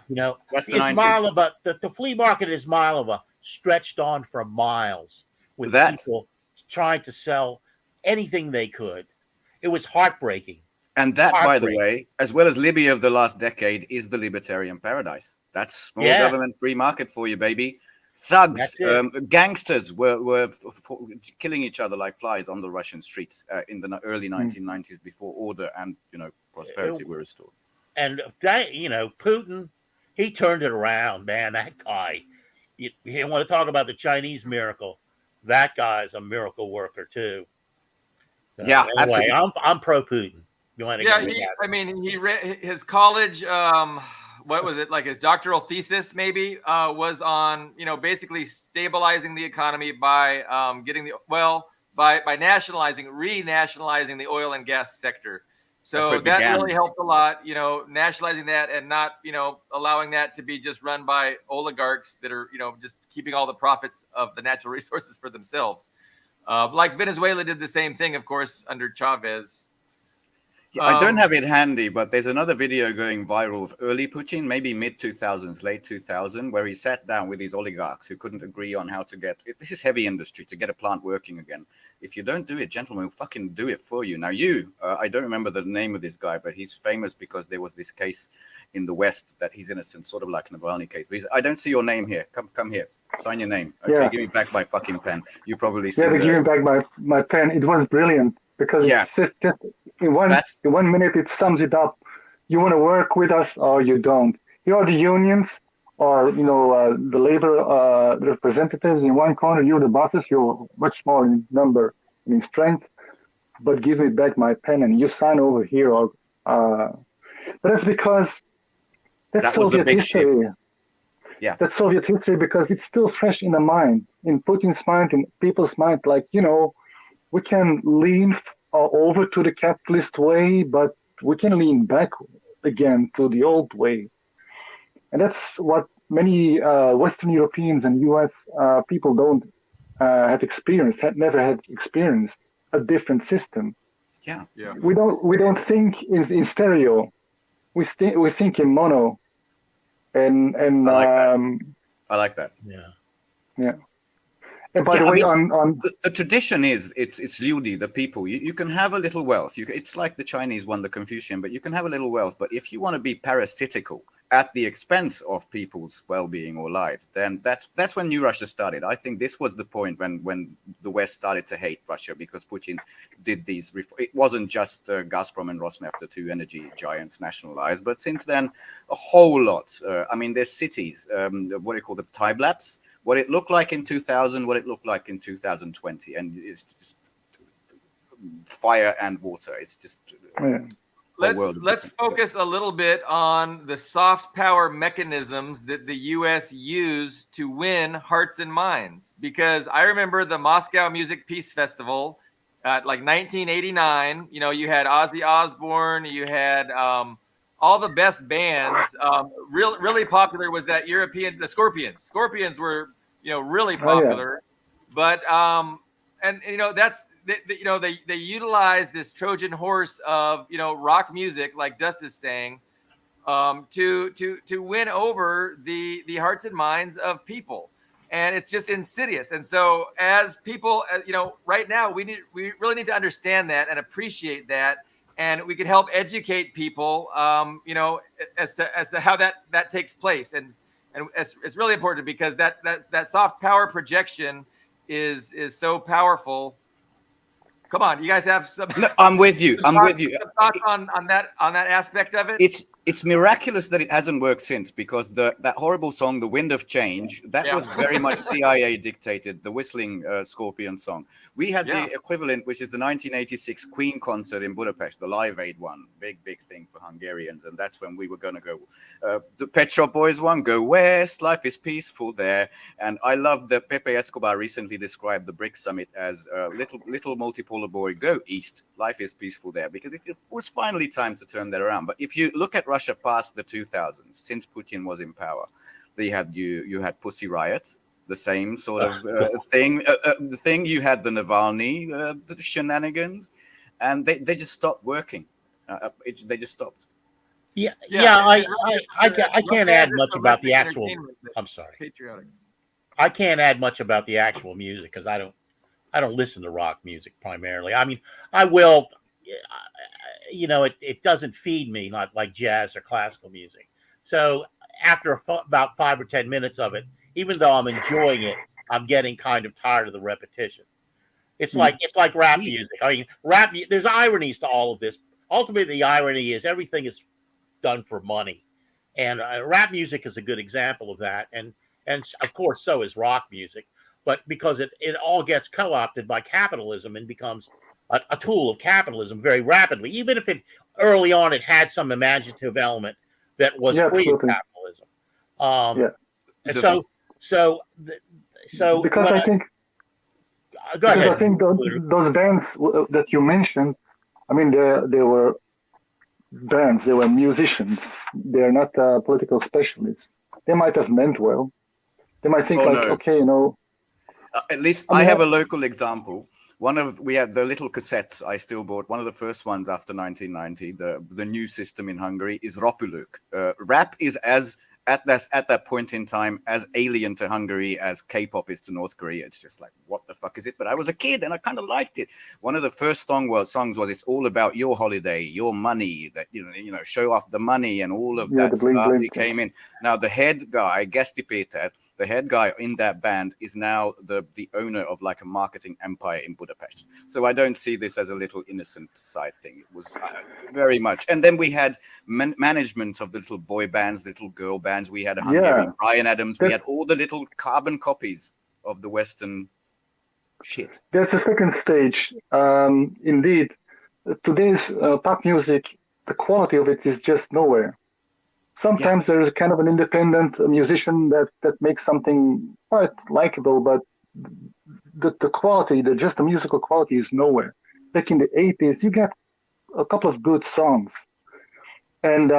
That's the 90s. The flea market in Izmailova stretched on for miles with people trying to sell anything they could. It was heartbreaking. And that, by the way, as well as Libya of the last decade, is the libertarian paradise. That's small government, free market for you, baby. Thugs, gangsters were killing each other like flies on the Russian streets in the early 1990s before order and, prosperity were restored. And that, Putin, he turned it around, man. That guy, you want to talk about the Chinese miracle. That guy's a miracle worker, too. Yeah, anyway, absolutely. I'm pro-Putin. He read his college, what was it, like his doctoral thesis maybe, was on, basically stabilizing the economy by by renationalizing the oil and gas sector. So that really helped a lot, nationalizing that and not, allowing that to be just run by oligarchs that are, just keeping all the profits of the natural resources for themselves. Like Venezuela did the same thing, of course, under Chavez. I don't have it handy, but there's another video going viral of early Putin, maybe mid-2000s, late 2000, where he sat down with these oligarchs who couldn't agree on how to this is heavy industry, to get a plant working again. If you don't do it, gentlemen, we'll fucking do it for you. Now I don't remember the name of this guy, but he's famous because there was this case in the West that he's innocent, sort of like a Navalny case. But I don't see your name here. Come here. Sign your name. Okay, give me back my fucking pen. You probably see they give me back my pen. It was brilliant because it's just in 1 minute it sums it up. You want to work with us or you don't. Here are the unions or the labor representatives in one corner. You're the bosses. You're much more in number and in strength. But give me back my pen and you sign over here. But that's because that was a big history. Shift. Yeah, that's Soviet history because it's still fresh in the mind, in Putin's mind, in people's mind. Like, we can lean over to the capitalist way, but we can lean back again to the old way. And that's what many Western Europeans and US people don't never had experienced a different system. Yeah. We don't think in stereo. We think in mono. And I like that. Yeah. And by Yeah, the I way, mean, on the tradition is it's liudi, the people. You can have a little wealth. It's like the Chinese one, the Confucian, but you can have a little wealth. But if you want to be parasitical at the expense of people's well-being or lives, then that's when New Russia started. I think this was the point when the West started to hate Russia because Putin did these. It wasn't just Gazprom and Rosneft, the two energy giants, nationalized, but since then a whole lot. I mean, there's cities. What do you call them? Time lapse. What it looked like in 2000, what it looked like in 2020, and it's just fire and water. It's just yeah. Let's focus a little bit on the soft power mechanisms that the U.S. used to win hearts and minds. Because I remember the Moscow Music Peace Festival, like 1989. You know, you had Ozzy Osbourne, you had all the best bands. Really popular was that the Scorpions. Scorpions were, you know, really popular. But and you know, that's you know, they utilize this Trojan horse of, you know, rock music, like Dust is saying, to win over the hearts and minds of people. And it's just insidious. And so as people, you know, right now we really need to understand that and appreciate that, and we can help educate people, you know, as to how that takes place. And it's really important because that soft power projection is so powerful. Come on, you guys have some. No, I'm with you. I'm with you. Some thoughts on that aspect of it. It's miraculous that it hasn't worked since, because that horrible song, "The Wind of Change," that was very much CIA dictated. The whistling Scorpion song. We had the equivalent, which is the 1986 Queen concert in Budapest, the Live Aid one, big thing for Hungarians, and that's when we were going to go. The Pet Shop Boys one, "Go West, Life is Peaceful There," and I love that Pepe Escobar recently described the BRICS summit as little multipolar boy, go east, life is peaceful there, because it was finally time to turn that around. But if you look at Russia past the 2000s, since Putin was in power, you had Pussy Riot, the same sort of thing. The thing you had the Navalny, the shenanigans, and they just stopped working. They just stopped. I can't add much about the actual. I'm sorry. Patriotic. I can't add much about the actual music because I don't listen to rock music primarily. I mean, I will. You know, it doesn't feed me, not like jazz or classical music. So after about 5 or 10 minutes of it, even though I'm enjoying it, I'm getting kind of tired of the repetition. It's like rap music. I mean, there's ironies to all of this. Ultimately, the irony is everything is done for money, and rap music is a good example of that. And of course, so is rock music. But because it all gets co-opted by capitalism and becomes a tool of capitalism very rapidly, even if early on it had some imaginative element that was free of capitalism. And so because I think go ahead. I think those bands that you mentioned, I mean, they were bands, they were musicians. They're not political specialists. They might have meant well. They might think okay, you know. At least I have a local example. We had the little cassettes I still bought. One of the first ones after 1990, the new system in Hungary is Ropuluk. Rap is at that point in time as alien to Hungary as K-pop is to North Korea. It's just like, what the fuck is it? But I was a kid and I kind of liked it. One of the first songs was it's all about your holiday, your money, that you know, show off the money and all of that stuff. He came in. Now the head guy, Gesti Peter, the head guy in that band, is now the owner of like a marketing empire in Budapest. So I don't see this as a little innocent side thing. It was very much. And then we had management of the little boy bands, little girl bands. We had a Hungarian Bryan Adams. We had all the little carbon copies of the Western shit. That's the second stage. Indeed, today's pop music, the quality of it is just nowhere. Sometimes there's kind of an independent musician that makes something quite likable, but the quality, just the musical quality is nowhere. Back in the 80s, you get a couple of good songs. And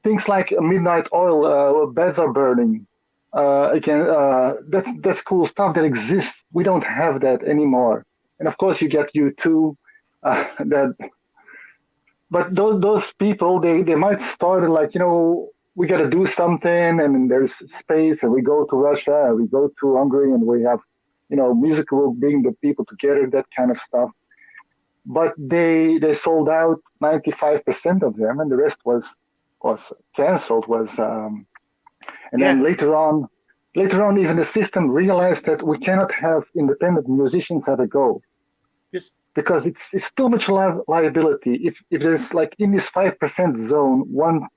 things like Midnight Oil, Beds Are Burning. That's cool stuff that exists. We don't have that anymore. And of course, you get U2. But those people, they might start like, you know, we got to do something, and there's space, and we go to Russia, and we go to Hungary, and we have, music will bring the people together, that kind of stuff. But they sold out 95% of them, and the rest was canceled. And then later on, even the system realized that we cannot have independent musicians have a go, because it's too much liability. If there's like in this 5% zone, one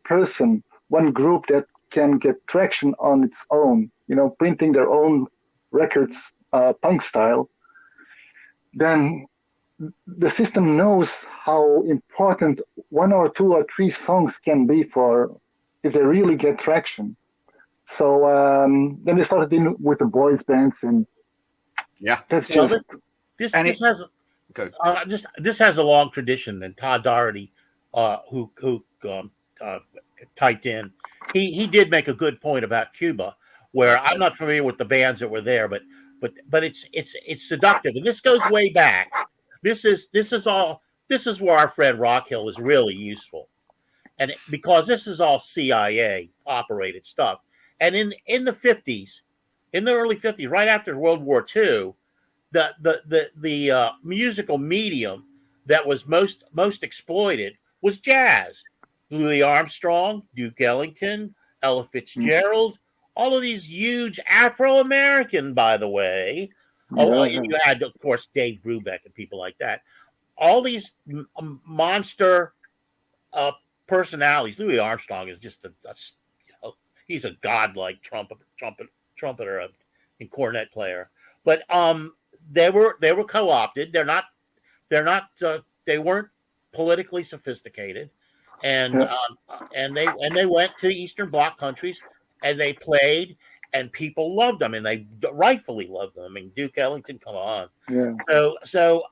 person, one group that can get traction on its own, printing their own records, punk style, then the system knows how important 1 or 2 or 3 songs can be for if they really get traction. So then they started in with the boys bands, and that's just this has a long tradition. And Todd Doherty, who typed in, he did make a good point about Cuba, where I'm not familiar with the bands that were there, but it's seductive, and this goes way back. This is where our friend Rockhill is really useful, and because this is all CIA operated stuff. And in the 50s, in the early 50s, right after World War II, the musical medium that was most exploited was jazz. Louis Armstrong, Duke Ellington, Ella Fitzgerald, all of these huge Afro-American, by the way. You had, of course, Dave Brubeck and people like that. All these monster personalities. Louis Armstrong is just he's a godlike trumpeter and cornet player. But they were co-opted. They weren't politically sophisticated, and they went to Eastern Bloc countries and they played. And people loved them, and they rightfully loved them. I mean, Duke Ellington, come on. Yeah. So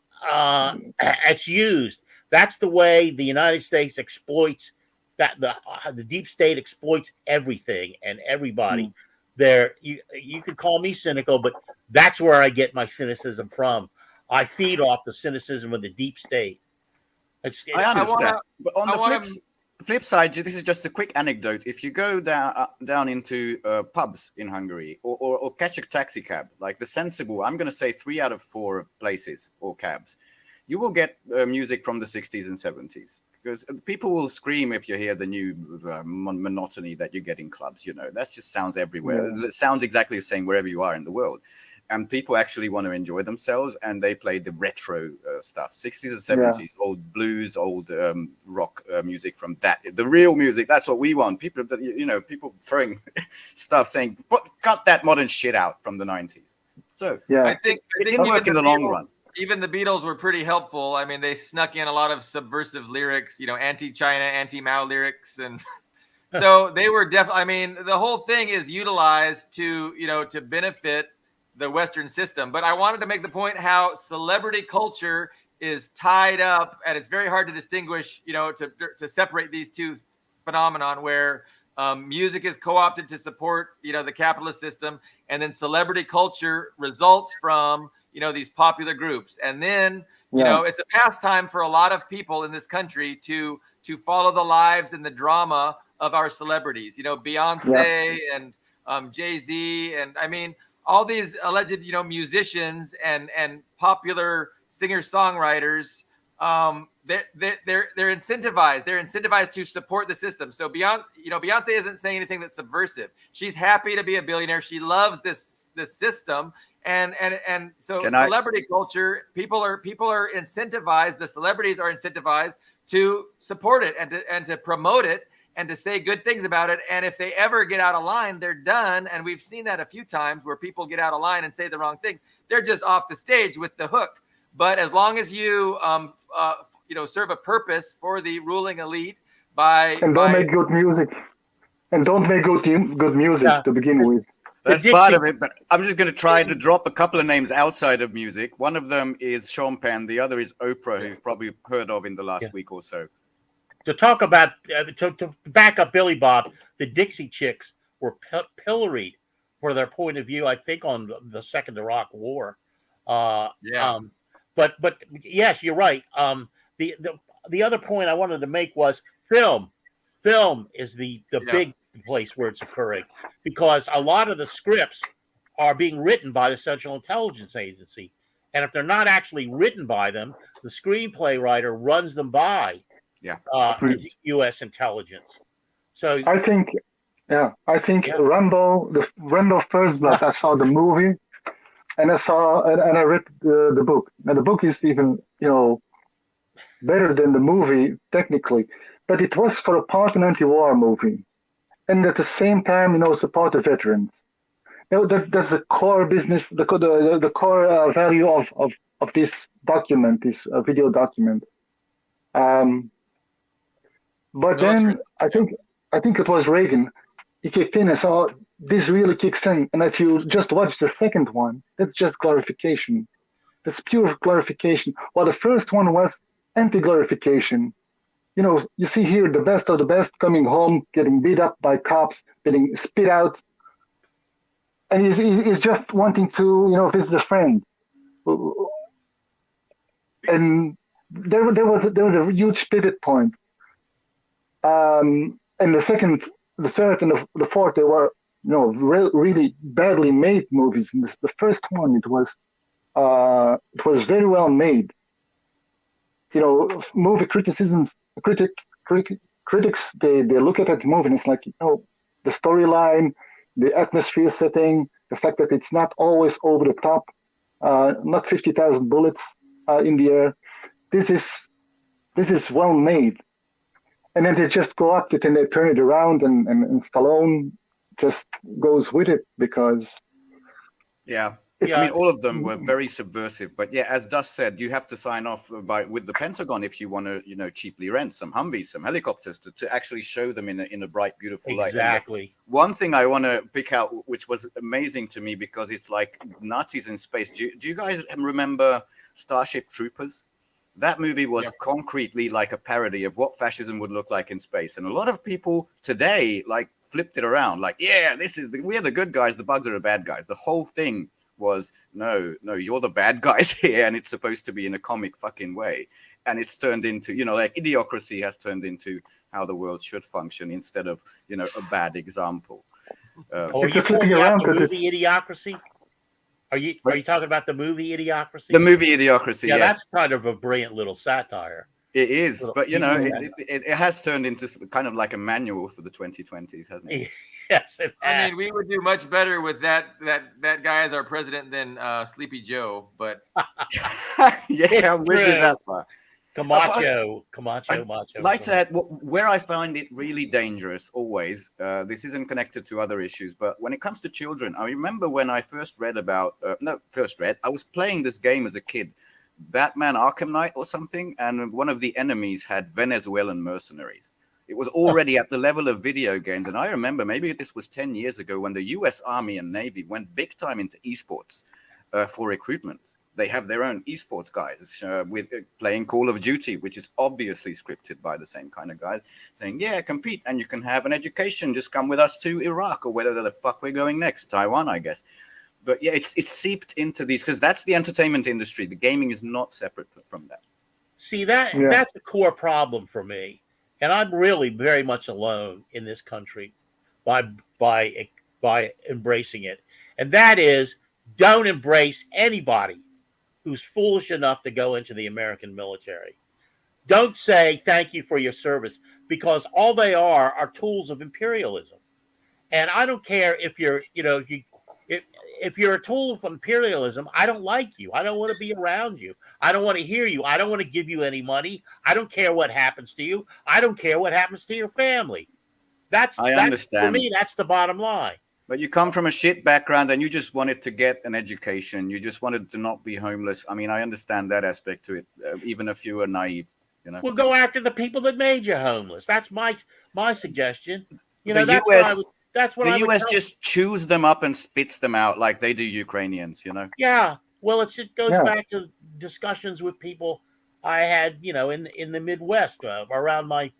it's used. That's the way the United States exploits that. The deep state exploits everything and everybody. There, you could call me cynical, but that's where I get my cynicism from. I feed off the cynicism of the deep state. I understand, but on the flip side, this is just a quick anecdote. If you go down into pubs in Hungary or catch a taxi cab, like the sensible, I'm going to say 3 out of 4 places or cabs, you will get music from the 60s and 70s. Because people will scream if you hear the new monotony that you get in clubs. That just sounds everywhere. It sounds exactly the same wherever you are in the world. And people actually want to enjoy themselves, and they play the retro stuff, 60s and 70s, old blues, old rock music from that. The real music, that's what we want. People, people throwing stuff saying, cut that modern shit out from the 90s. So I think it didn't work in the long run. Even the Beatles were pretty helpful. I mean, they snuck in a lot of subversive lyrics, anti-China, anti-Mao lyrics. And so they were definitely, I mean, the whole thing is utilized to benefit the Western system. But I wanted to make the point how celebrity culture is tied up, and it's very hard to distinguish, to separate these two phenomenon where music is co-opted to support, the capitalist system, and then celebrity culture results from, these popular groups. And then, it's a pastime for a lot of people in this country to follow the lives and the drama of our celebrities, Beyonce and Jay-Z, and I mean, all these alleged, musicians and popular singer-songwriters, they're incentivized. They're incentivized to support the system. So Beyonce isn't saying anything that's subversive. She's happy to be a billionaire. She loves this system. And so celebrity culture, people are incentivized. The celebrities are incentivized to support it and to promote it and to say good things about it. And if they ever get out of line, they're done. And we've seen that a few times where people get out of line and say the wrong things. They're just off the stage with the hook. But as long as you, serve a purpose for the ruling elite make good music, and don't make good music to begin with. That's part of it, but I'm just going to try to drop a couple of names outside of music. One of them is Sean Penn. The other is Oprah, who you've probably heard of in the last week or so. To talk about, to back up Billy Bob, the Dixie Chicks were pilloried for their point of view, I think, on the Second Iraq War. But yes, you're right. The other point I wanted to make was film. Film is the big place where it's occurring, because a lot of the scripts are being written by the Central Intelligence Agency. And if they're not actually written by them, the screenplay writer runs them by Approved. U.S. intelligence. So I think, yeah, Yeah. Rambo First Blood. I saw the movie, and I read the book. And the book is even, better than the movie technically, but it was for a part an anti-war movie, and at the same time, support the veterans. That's the core business, the core value of this document, this video document. But then I think it was Reagan. He kicked in and saw this really kicks in, and if you just watch the second one, that's just glorification. That's pure glorification. While the first one was anti-glorification. You see here the best of the best coming home, getting beat up by cops, getting spit out, and he's just wanting to, visit a friend. And there was a huge pivot point. And the second, the third, and the fourth, they were, really badly made movies. And the first one, it was very well made. Movie critics, they look at that movie and it's like, the storyline, the atmosphere setting, the fact that it's not always over the top, not 50,000 bullets in the air. This is well made. And then they just go up it and they turn it around, and Stallone just goes with it because. Yeah. I mean, all of them were very subversive, but yeah, as Dust said, you have to sign off with the Pentagon if you want to, cheaply rent some Humvees, some helicopters to actually show them in a bright, beautiful light. Exactly. One thing I want to pick out, which was amazing to me because it's like Nazis in space. Do you guys remember Starship Troopers? That movie was concretely like a parody of what fascism would look like in space, and a lot of people today flipped it around, we're the good guys, the bugs are the bad guys. The whole thing was no, you're the bad guys here, and it's supposed to be in a comic fucking way, and it's turned into Idiocracy has turned into how the world should function instead of a bad example. Are you talking about the movie Idiocracy? Are you talking about the movie Idiocracy? The movie Idiocracy, yeah, yes. That's kind of a brilliant little satire. It is, but it has turned into kind of like a manual for the 2020s, hasn't it? Yes, it has. I mean, we would do much better with that guy as our president than Sleepy Joe, but yeah, I'm with you that far. Camacho. I'd like to add where I find it really dangerous always. This isn't connected to other issues, but when it comes to children, I remember when I first read about I was playing this game as a kid, Batman Arkham Knight or something, and one of the enemies had Venezuelan mercenaries. It was already at the level of video games, and I remember maybe this was 10 years ago when the U.S. Army and Navy went big time into esports for recruitment. They have their own esports guys with playing Call of Duty, which is obviously scripted by the same kind of guys, saying, yeah, compete and you can have an education. Just come with us to Iraq or wherever the fuck we're going next, Taiwan, I guess. But yeah, it's seeped into these because that's the entertainment industry. The gaming is not separate from that. See, that's a core problem for me. And I'm really very much alone in this country by embracing it. And that is, don't embrace anybody who's foolish enough to go into the American military. Don't say thank you for your service, because all they are tools of imperialism. And I don't care if you're, if you're a tool of imperialism, I don't like you. I don't want to be around you. I don't want to hear you. I don't want to give you any money. I don't care what happens to you. I don't care what happens to your family. I understand. For me, that's the bottom line. But you come from a shit background and you just wanted to get an education. You just wanted to not be homeless. I mean, I understand that aspect to it, even if you were naive. Well, go after the people that made you homeless. That's my suggestion. The U.S. just chews them up and spits them out like they do Ukrainians, Yeah. Well, it goes back to discussions with people I had, in the Midwest around my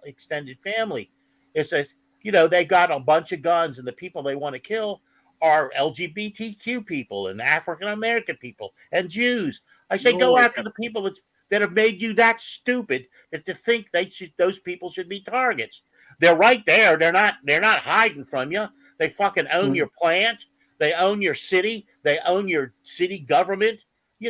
extended family. It says, they got a bunch of guns and the people they want to kill are LGBTQ people and African American people and Jews. I say, go after the people that have made you that stupid that to think those people should be targets. They're right there. They're not hiding from you. They fucking own your plant. They own your city. They own your city government.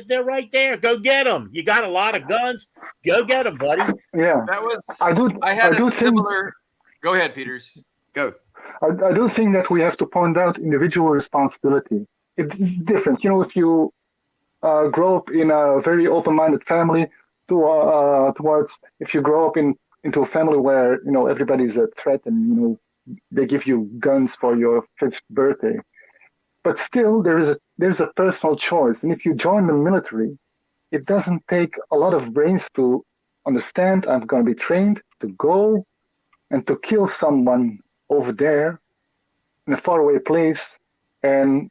They're right there. Go get them. You got a lot of guns. Go get them, buddy. Yeah, That was. I do. I had I do a think. similar. Go ahead, Peters. Go. I do think that we have to point out individual responsibility. It's different. If you grow up in a very open-minded family, towards if you grow up into a family where everybody's a threat and they give you guns for your 5th birthday, but still there's a personal choice. And if you join the military, it doesn't take a lot of brains to understand I'm going to be trained to go and to kill someone over there in a faraway place. And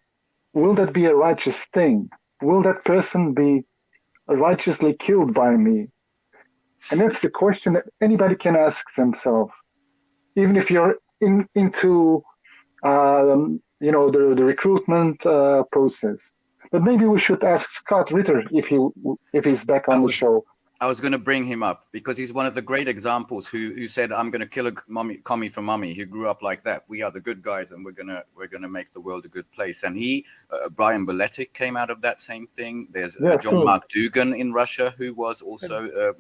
will that be a righteous thing? Will that person be righteously killed by me? And that's the question that anybody can ask themselves, even if you're into the recruitment process. But maybe we should ask Scott Ritter if he's back on the show. I was going to bring him up because he's one of the great examples who said, "I'm going to kill a commie for mummy." He grew up like that. We are the good guys, and we're gonna make the world a good place. And Brian Boletic came out of that same thing. There's John Mark Dugan in Russia who was also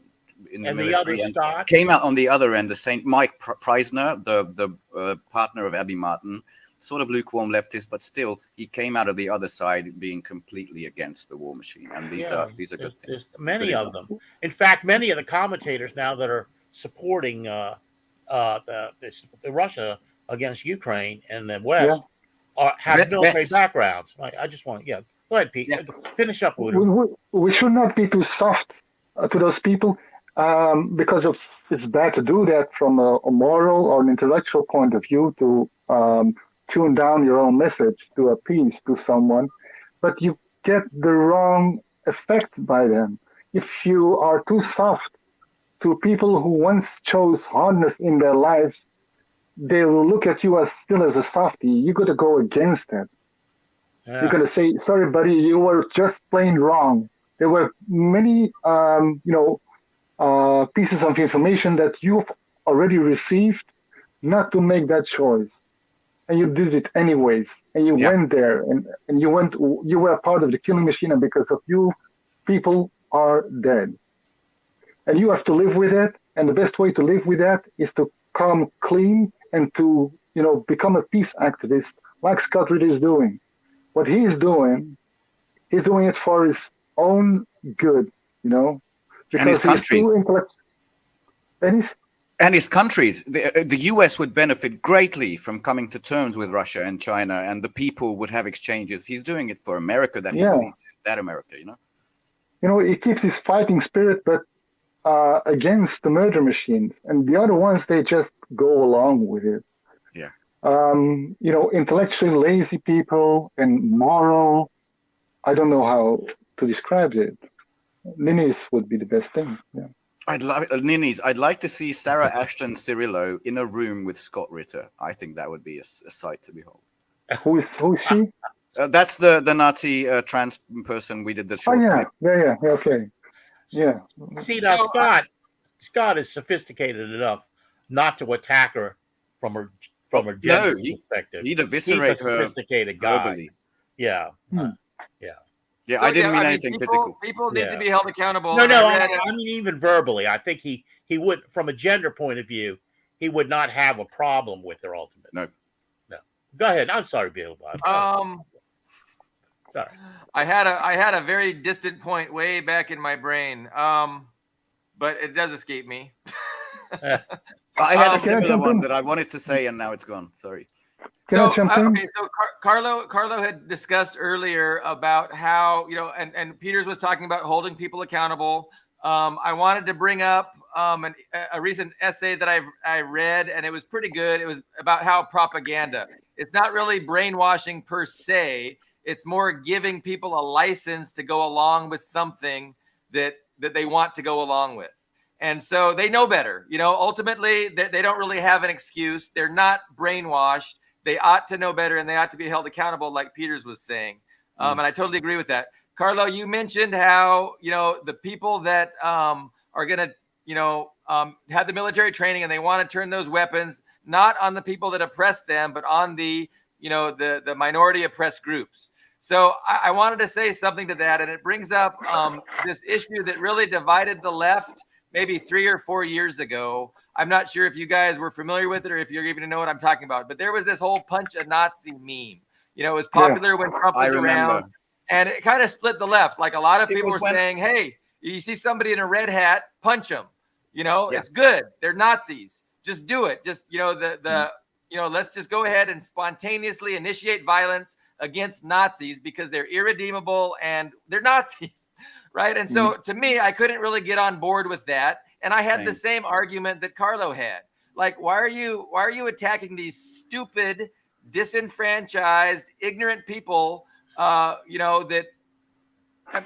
in the military and came out on the other end. The same Mike Preisner, the partner of Abby Martin. Sort of lukewarm leftist, but still he came out of the other side being completely agast the war machine. And these are good things. There's many of them. In fact, many of the commentators now that are supporting the Russia against Ukraine and the West have military backgrounds. I just want go ahead, Pete. Yeah. Finish up, Wouter. We should not be too soft to those people because it's bad to do that from a moral or an intellectual point of view to tune down your own message to appease to someone, but you get the wrong effect by them. If you are too soft to people who once chose hardness in their lives, they will look at you as still as a softie. You got to go against that. Yeah. You're going to say, "Sorry, buddy, you were just plain wrong." There were many, pieces of information that you've already received not to make that choice. And you did it anyways, and you went there, and you were part of the killing machine, and because of you, people are dead. And you have to live with it, and the best way to live with that is to come clean and to, become a peace activist, like Scott Ritter is doing. What he's doing it for his own good, because and his countries. And his countries, the US would benefit greatly from coming to terms with Russia and China, and the people would have exchanges. He's doing it for America that he believes in, that America, He keeps his fighting spirit, but against the murder machines. And the other ones, they just go along with it. Yeah. Intellectually lazy people and moral, I don't know how to describe it. Ninnies would be the best thing, yeah. I'd like to see Sarah Ashton Cirillo in a room with Scott Ritter. I think that would be a sight to behold. Who is she? That's the Nazi trans person we did the short clip. Yeah, okay. Yeah. See, now Scott is sophisticated enough not to attack her from her gender perspective. He'd eviscerate her sophisticated guy. verbally. Yeah. Yeah, so, I didn't mean anything physical. People need to be held accountable. No, I mean even verbally. I think he would, from a gender point of view, he would not have a problem with her ultimately. No. Go ahead. I'm sorry, Bill. Sorry. I had a very distant point way back in my brain, but it does escape me. I had a similar one that I wanted to say, and now it's gone. Sorry. So Carlo had discussed earlier about how, and Peters was talking about holding people accountable. I wanted to bring up a recent essay that I read, and it was pretty good. It was about how propaganda, it's not really brainwashing per se. It's more giving people a license to go along with something that they want to go along with. And so they know better. Ultimately, they don't really have an excuse. They're not brainwashed. They ought to know better, and they ought to be held accountable, like Peters was saying. And I totally agree with that. Carlo, you mentioned how, the people that are going to, have the military training and they want to turn those weapons, not on the people that oppress them, but on the the minority oppressed groups. So I wanted to say something to that, and it brings up this issue that really divided the left maybe 3 or 4 years ago. I'm not sure if you guys were familiar with it or if you're even know what I'm talking about, but there was this whole punch a Nazi meme. It was popular when Trump was around, and it kind of split the left. Like a lot of people were saying, hey, you see somebody in a red hat, punch them. It's good. They're Nazis. Just do it. Just, let's just go ahead and spontaneously initiate violence against Nazis because they're irredeemable and they're Nazis, right? And so to me, I couldn't really get on board with that. And I had the same argument that Carlo had. Like, why are you attacking these stupid, disenfranchised, ignorant people, that,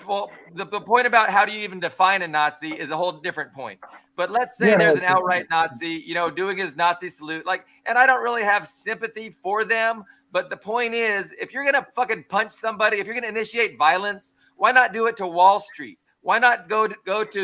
well, the point about how do you even define a Nazi is a whole different point. But let's say there's an outright Nazi, doing his Nazi salute, and I don't really have sympathy for them. But the point is, if you're going to fucking punch somebody, if you're going to initiate violence, why not do it to Wall Street? Why not go to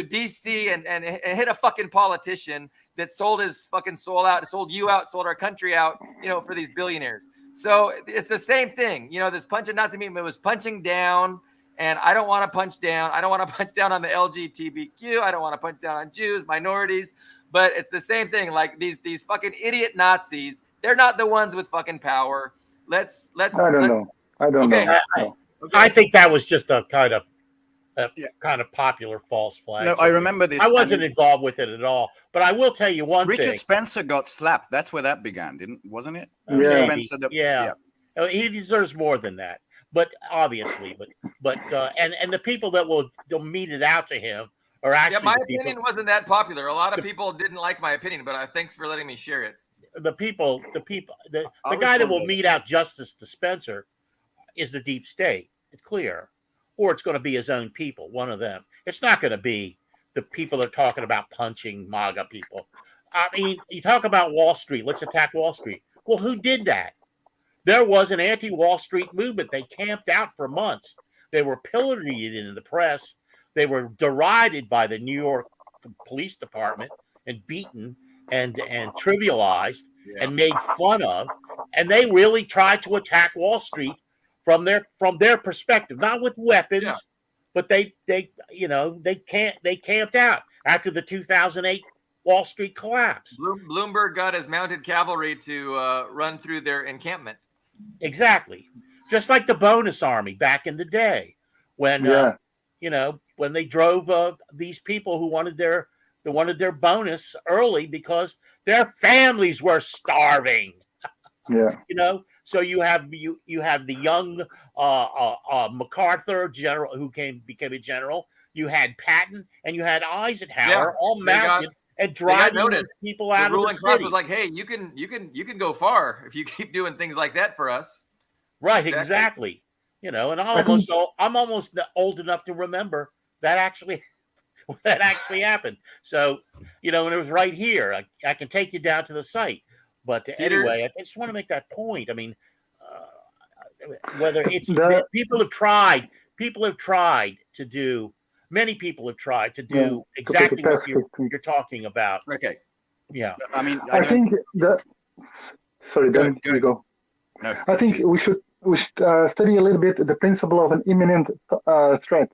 DC and hit a fucking politician that sold his fucking soul out, sold you out, sold our country out, for these billionaires? So it's the same thing. This punch a Nazi meme, it was punching down. And I don't want to punch down. I don't want to punch down on the LGBTQ. I don't want to punch down on Jews, minorities. But it's the same thing. Like these fucking idiot Nazis, they're not the ones with fucking power. I don't know. I think that was just a kind of popular false flag. No, I remember this. I wasn't involved with it at all. But I will tell you one thing. Richard Spencer got slapped. That's where that began, wasn't it? Yeah. Spencer, He deserves more than that. But obviously, and the people that will mete it out to him are actually. Yeah, my opinion wasn't that popular. A lot of people didn't like my opinion, but thanks for letting me share it. The guy that will mete out justice to Spencer is the deep state. It's clear, or it's going to be his own people. One of them. It's not going to be the people that are talking about punching MAGA people. I mean, you talk about Wall Street. Let's attack Wall Street. Well, who did that? There was an anti-Wall Street movement. They camped out for months. They were pilloried in the press. They were derided by the New York Police Department and beaten and trivialized and made fun of. And they really tried to attack Wall Street from their perspective, not with weapons, but they camped out after the 2008 Wall Street collapse. Bloomberg got his mounted cavalry to run through their encampment. Exactly. Just like the bonus army back in the day when, when they drove these people who wanted their bonus early because their families were starving. Yeah. So you have the young MacArthur general who became a general. You had Patton and you had Eisenhower all mounted and driving people out of the ruling city. class was like, hey, you can go far if you keep doing things like that for us. Right, exactly. And I'm almost old enough to remember that actually happened. So, and it was right here. I can take you down to the site. But anyway, I just want to make that point. I mean, whether it's people have tried to do. Many people have tried to do exactly what you're talking about. Okay. Yeah. I mean, I think that. Sorry, Dan, you go. No, I think we should study a little bit the principle of an imminent threat.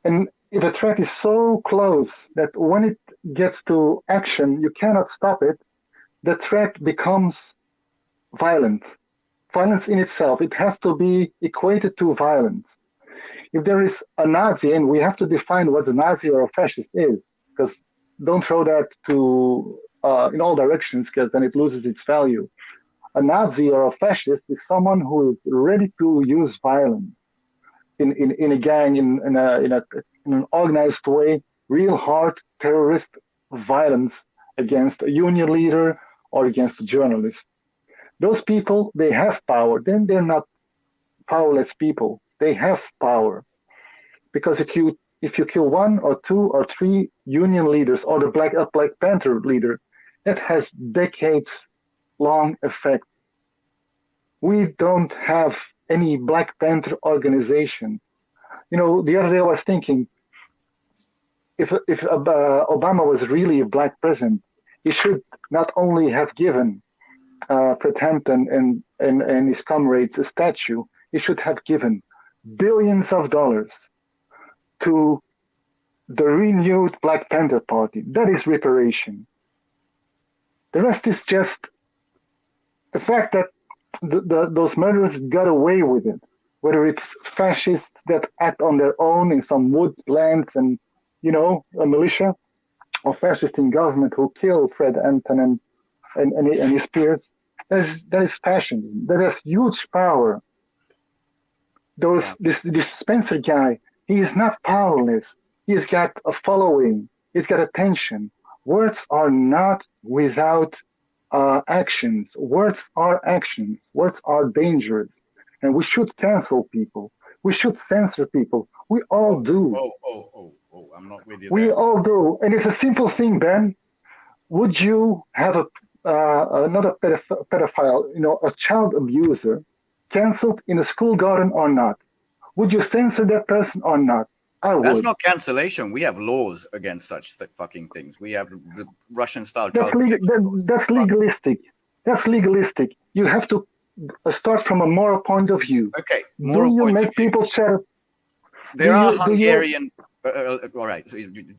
And if a threat is so close that when it gets to action, you cannot stop it, the threat becomes violent. Violence in itself, it has to be equated to violence. If there is a Nazi, and we have to define what a Nazi or a fascist is, because don't throw that to in all directions, because then it loses its value. A Nazi or a fascist is someone who is ready to use violence in a gang, in an organized way, real hard terrorist violence against a union leader or against a journalist. Those people, they have power. Then they're not powerless people. They have power. Because if you kill 1 or 2 or 3 union leaders or the Black Panther leader, that has decades-long effect. We don't have any Black Panther organization. The other day I was thinking, if Obama was really a black president, he should not only have given Prathempton and his comrades a statue, he should have given billions of dollars to the renewed Black Panther Party. That is reparation. The rest is just the fact that those murderers got away with it. Whether it's fascists that act on their own in some woodlands and, a militia, or fascists in government who kill Fred Hampton and his peers, that is fascism. That has huge power. This Spencer guy, he is not powerless. He's got a following. He's got attention. Words are not without actions. Words are actions. Words are dangerous. And we should cancel people. We should censor people. We all do. I'm not with you We there. all do. And it's a simple thing, Ben. Would you have another pedophile, a child abuser, canceled in a school garden or not? Would you censor that person or not? I would. That's not cancellation. We have laws against such fucking things. We have the Russian-style child That's, protection laws. that's legalistic. That's legalistic. You have to start from a moral point of view. Okay, moral do you point make of view. people share? There are Hungarian. All right.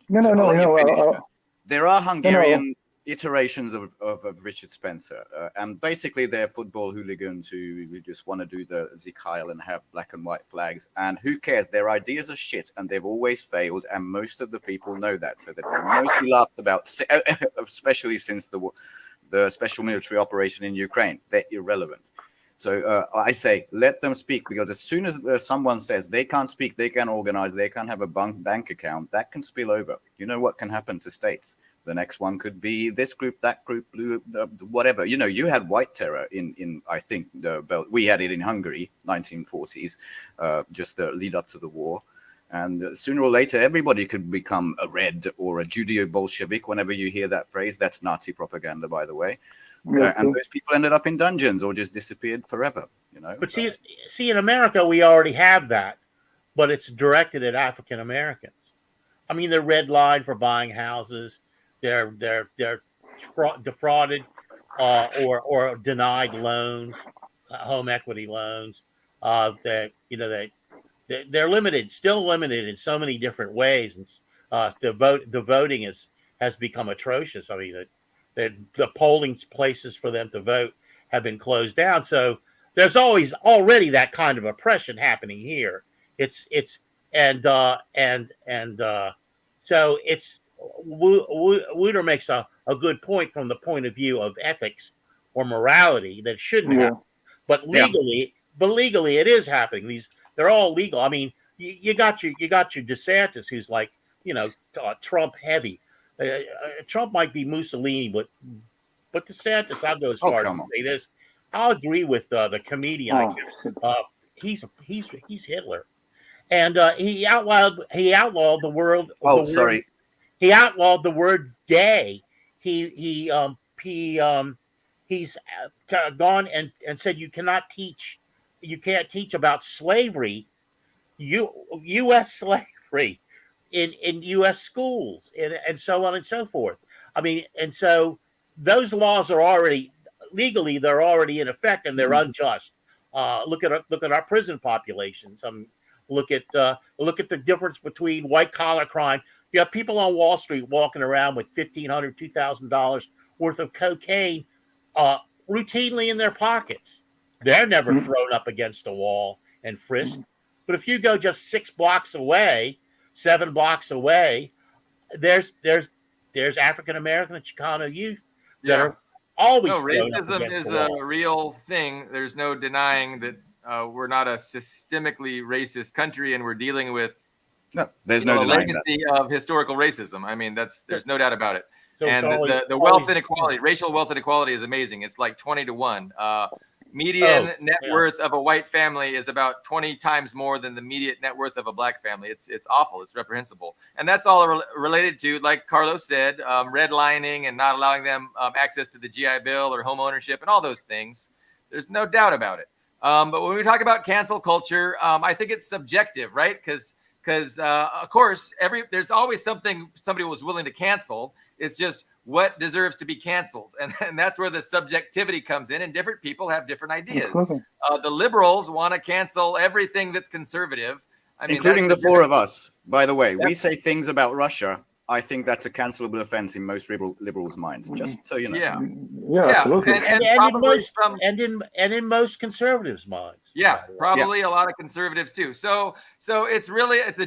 No. There are Hungarian iterations of Richard Spencer, and basically they're football hooligans who just want to do the Sieg Heil and have black and white flags. And who cares? Their ideas are shit, and they've always failed. And most of the people know that, so they're mostly laughed about, especially since the special military operation in Ukraine. They're irrelevant. So I say, let them speak, because as soon as someone says they can't speak, they can organize, they can have a bank account, that can spill over. You know what can happen to states? The next one could be this group, that group, blue, whatever. You had white terror in I think, we had it in Hungary, 1940s, just the lead up to the war. And sooner or later, everybody could become a red or a Judeo-Bolshevik. Whenever you hear that phrase, that's Nazi propaganda, by the way. And those people ended up in dungeons or just disappeared forever. But see, in America, we already have that, but it's directed at African Americans. I mean, they're redlined for buying houses. They're defrauded or denied loans, home equity loans. They're limited, still limited in so many different ways, and the voting has become atrocious. I mean, the polling places for them to vote have been closed down. So there's already that kind of oppression happening here. So it's Wouter makes a good point from the point of view of ethics or morality that shouldn't happen, but legally it is happening. They're all legal. I mean, you got your DeSantis, who's like Trump heavy. Trump might be Mussolini, but DeSantis, I'll go as far as to say this. I'll agree with the comedian. He's Hitler, and he outlawed the word. He outlawed the word gay. He's gone and said you can't teach about slavery, U.S. slavery in U.S. schools and so on and so forth. I mean, and so those laws are already legally in effect, and they're unjust. Look at our prison populations. Look at the difference between white collar crime. You have people on Wall Street walking around with $1,500, $2,000 worth of cocaine routinely in their pockets. They're never thrown up against a wall and frisked. But if you go just 7 blocks away, there's African American and Chicano youth that are always racism is a real thing. There's no denying that we're not a systemically racist country, and we're dealing with there's no denying legacy that. of historical racism. I mean, there's no doubt about it. So and the wealth inequality, racial wealth inequality, is amazing. It's like 20-1. Median net worth of a white family is about 20 times more than the median net worth of a black family. It's awful. It's reprehensible. And that's all related to, like Carlos said, redlining and not allowing them access to the GI Bill or home ownership and all those things. There's no doubt about it. But when we talk about cancel culture, I think it's subjective, right? Because of course, there's always something somebody was willing to cancel. It's just what deserves to be canceled. And that's where the subjectivity comes in, and different people have different ideas. The liberals want to cancel everything that's conservative. I mean, including the four of us. By the way, we say things about Russia. I think that's a cancelable offense in most liberals' minds, just so you know. Yeah, absolutely. And in most conservatives' minds. Yeah, probably a lot of conservatives too. So it's really, it's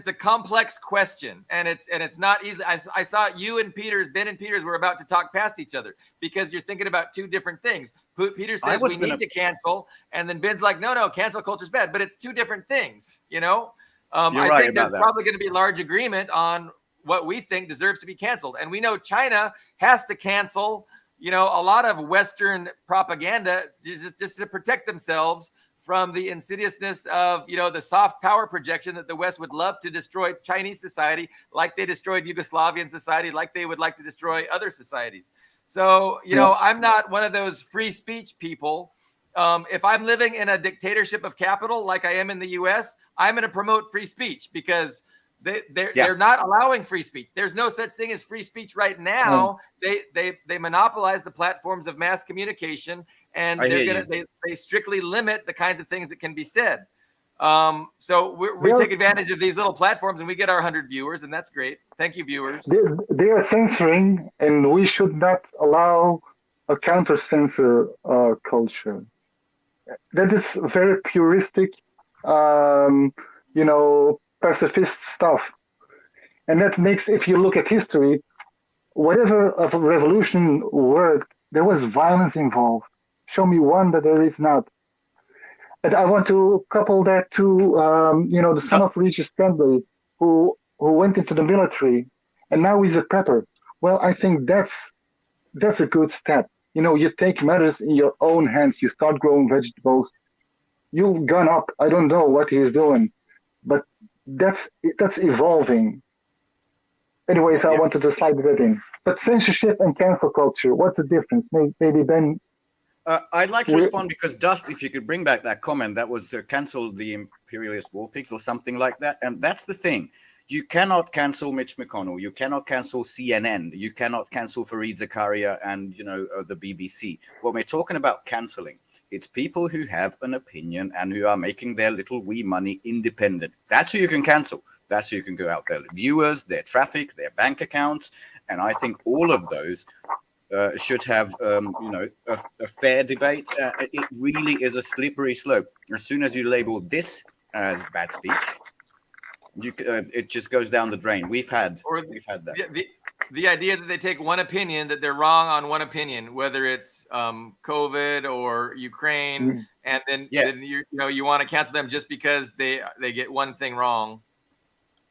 a complex question, and it's not easy. I saw you and Ben and Peters were about to talk past each other because you're thinking about two different things. Peter says we need to cancel, and then Ben's like, no, cancel culture's bad, but it's two different things, you know. I think there's probably going to be large agreement on what we think deserves to be canceled. And we know China has to cancel, a lot of Western propaganda just to protect themselves from the insidiousness of, the soft power projection that the West would love to destroy Chinese society, like they destroyed Yugoslavian society, like they would like to destroy other societies. So, I'm not one of those free speech people. If I'm living in a dictatorship of capital, like I am in the U.S., I'm going to promote free speech because they're not allowing free speech. There's no such thing as free speech right now. They monopolize the platforms of mass communication, and they strictly limit the kinds of things that can be said. So we take advantage of these little platforms, and we get our 100 viewers, and that's great. Thank you, viewers. They are censoring, and we should not allow a counter-censor culture. That is very puristic, pacifist stuff. And that makes, if you look at history, whatever of a revolution worked, there was violence involved. Show me one that there is not. And I want to couple that to, the son of Regis Stanley, who went into the military, and now he's a prepper. Well, I think that's a good step. You take matters in your own hands. You start growing vegetables. You've gone up. I don't know what he is doing, but that's evolving. Anyways, I wanted to slide that in. But censorship and cancel culture, what's the difference? Maybe Ben. I'd like to respond because Dust, if you could bring back that comment, that was cancel the imperialist war pigs or something like that. And that's the thing. You cannot cancel Mitch McConnell. You cannot cancel CNN. You cannot cancel Fareed Zakaria and, the BBC. When we're talking about canceling, it's people who have an opinion and who are making their little wee money independent. That's who you can cancel. That's who you can go out there. Viewers, their traffic, their bank accounts. And I think all of those should have, a fair debate. It really is a slippery slope. As soon as you label this as bad speech, it just goes down the drain. We've had that. The idea that they take one opinion, that they're wrong on one opinion, whether it's COVID or Ukraine, and then you want to cancel them just because they get one thing wrong.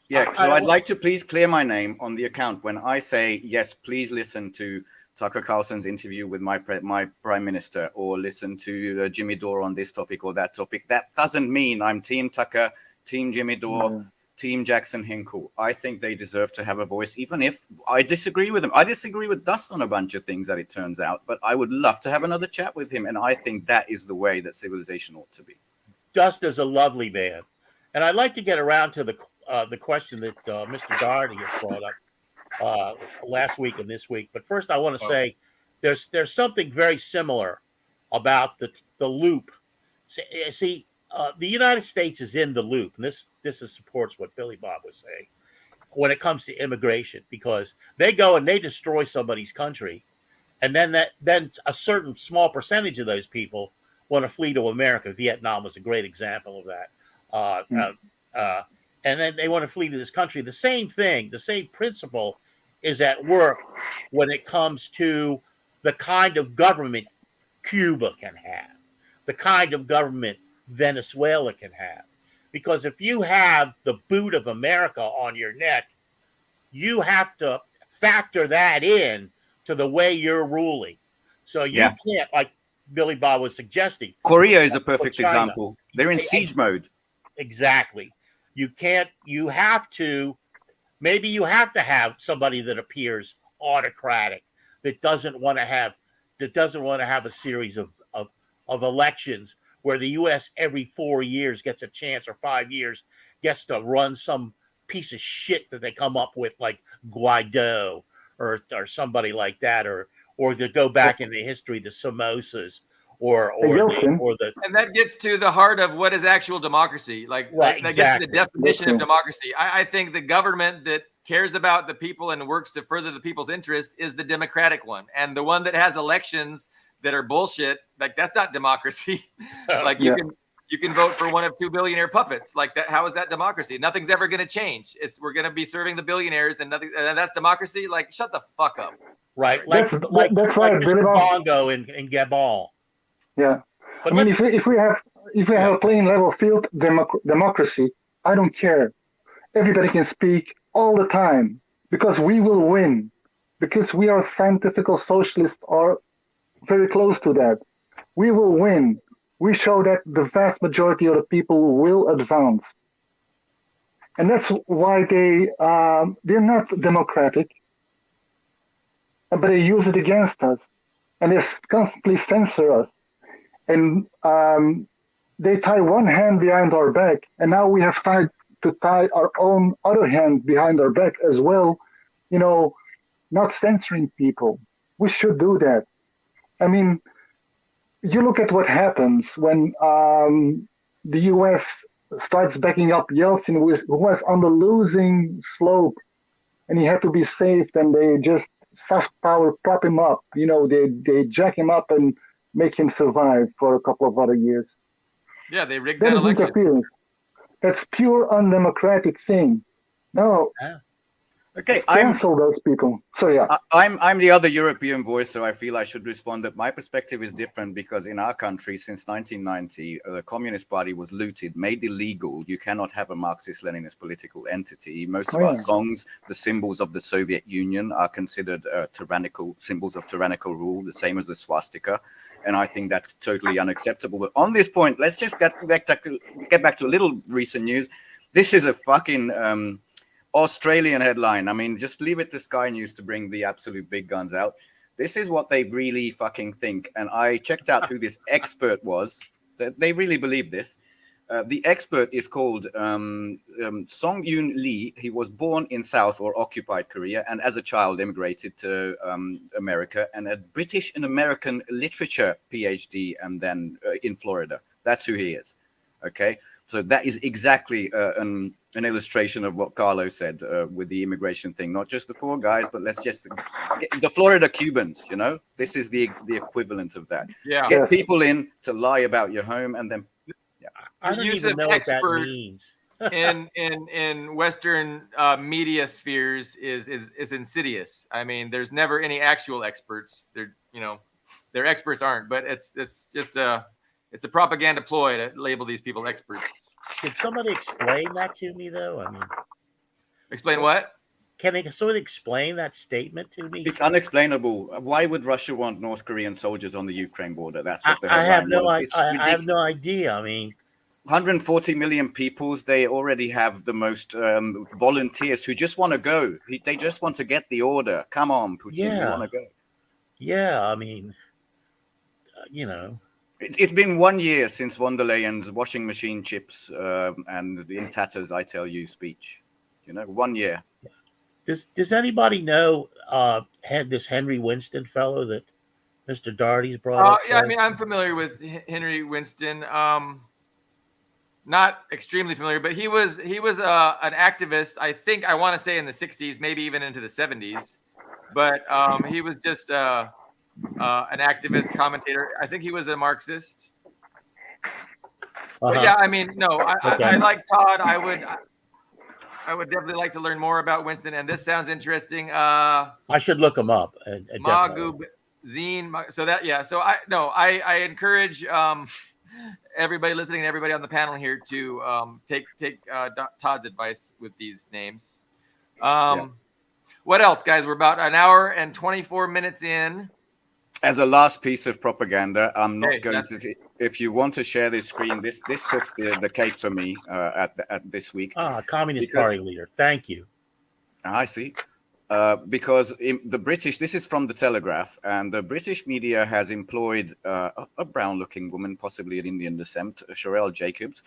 Yeah, so I'd like to please clear my name on the account when I say yes. Please listen to Tucker Carlson's interview with my prime minister, or listen to Jimmy Dore on this topic or that topic. That doesn't mean I'm Team Tucker, Team Jimmy Dore. Team Jackson Hinkle. I think they deserve to have a voice, even if I disagree with them. I disagree with Dust on a bunch of things that it turns out, but I would love to have another chat with him. And I think that is the way that civilization ought to be. Dust is a lovely man. And I'd like to get around to the question that Mr. Doherty has brought up last week and this week. But first I want to say there's something very similar about the loop. See, the United States is in the loop, and this supports what Billy Bob was saying when it comes to immigration, because they go and they destroy somebody's country, and then a certain small percentage of those people want to flee to America. Vietnam was a great example of that, and then they want to flee to this country. The same thing, the same principle is at work when it comes to the kind of government Cuba can have, the kind of government Venezuela can have. Because if you have the boot of America on your neck, you have to factor that in to the way you're ruling. So you can't, like Billy Bob was suggesting. Korea is a perfect example. They're in siege mode. Exactly. You have to have somebody that appears autocratic, that doesn't want to have a series of elections where the U.S. every 4 years gets a chance, or 5 years gets to run some piece of shit that they come up with, like Guaido or somebody like that, or to go back into history, the Somosas, or Yeltsin. the And that gets to the heart of what is actual democracy. Like Right, that gets to the exactly. definition of democracy. I think the government that cares about the people and works to further the people's interest is the democratic one. And the one that has elections that are bullshit, like that's not democracy. Like you can vote for one of 2 billionaire puppets. Like that, how is that democracy? Nothing's ever going to change. We're going to be serving the billionaires, and nothing. And that's democracy. Like shut the fuck up. Right, That's right, Mr. Bongo in Gabon. Yeah, But I mean, if we have a plain level field democracy, I don't care. Everybody can speak all the time because we will win, because we are scientific socialists or very close to that. We will win. We show that the vast majority of the people will advance, and that's why they're not democratic, but they use it against us, and they constantly censor us. And they tie one hand behind our back, and now we have to tie our own other hand behind our back as well, not censoring people. We should do that. I mean, you look at what happens when the US starts backing up Yeltsin, who was on the losing slope, and he had to be saved, and they just soft power prop him up. They jack him up and make him survive for a couple of other years. Yeah, they rigged that election. Interference. That's pure undemocratic thing. No. Yeah. Okay, cancel those people. So yeah, I'm the other European voice, so I feel I should respond that my perspective is different because in our country since 1990, the Communist Party was looted, made illegal. You cannot have a Marxist-Leninist political entity. Most of our songs, the symbols of the Soviet Union, are considered tyrannical symbols of tyrannical rule, the same as the swastika, and I think that's totally unacceptable. But on this point, let's just get back to a little recent news. This is a fucking Australian headline. I mean, just leave it to Sky News to bring the absolute big guns out. This is what they really fucking think. And I checked out who this expert was. They really believe this. The expert is called Song Yoon Lee. He was born in South or occupied Korea and as a child immigrated to America and a British and American literature PhD and then in Florida. That's who he is. Okay. So that is exactly an illustration of what Carlo said with the immigration thing. Not just the poor guys, but let's just get the Florida Cubans. This is the equivalent of that. Yeah. Get people in to lie about your home, and then I don't even know what that means. in Western media spheres is insidious. I mean, there's never any actual experts. Their experts aren't, but it's just it's a propaganda ploy to label these people experts. Can somebody explain that to me, though? I mean, explain what? Can someone explain that statement to me? It's unexplainable. Why would Russia want North Korean soldiers on the Ukraine border? That's what the headline was. I have no idea. I mean, 140 million people. They already have the most volunteers who just want to go. They just want to get the order. Come on, Putin, you want to go. Yeah, I mean, It's been 1 year since von der Leyen's washing machine chips and the in tatters, I tell you speech. 1 year. Does anybody know this Henry Winston fellow that Mr. Daugherty's brought up? Yeah, I mean, I'm familiar with Henry Winston. Not extremely familiar, but he was an activist. I want to say in the 60s, maybe even into the 70s. But he was just an activist commentator. I think he was a Marxist. But yeah, I mean, no, I like Todd. I would definitely like to learn more about Winston, and this sounds interesting. I should look him up. Magub Zine. So I encourage everybody listening and everybody on the panel here to take Todd's advice with these names. What else, guys? We're about an hour and 24 minutes in. As a last piece of propaganda, I'm not going to. If you want to share this screen, this took the cake for me at this week. Communist Party leader. Thank you. I see. Because the British, this is from the Telegraph, and the British media has employed a brown-looking woman, possibly of Indian descent, Sherelle Jacobs,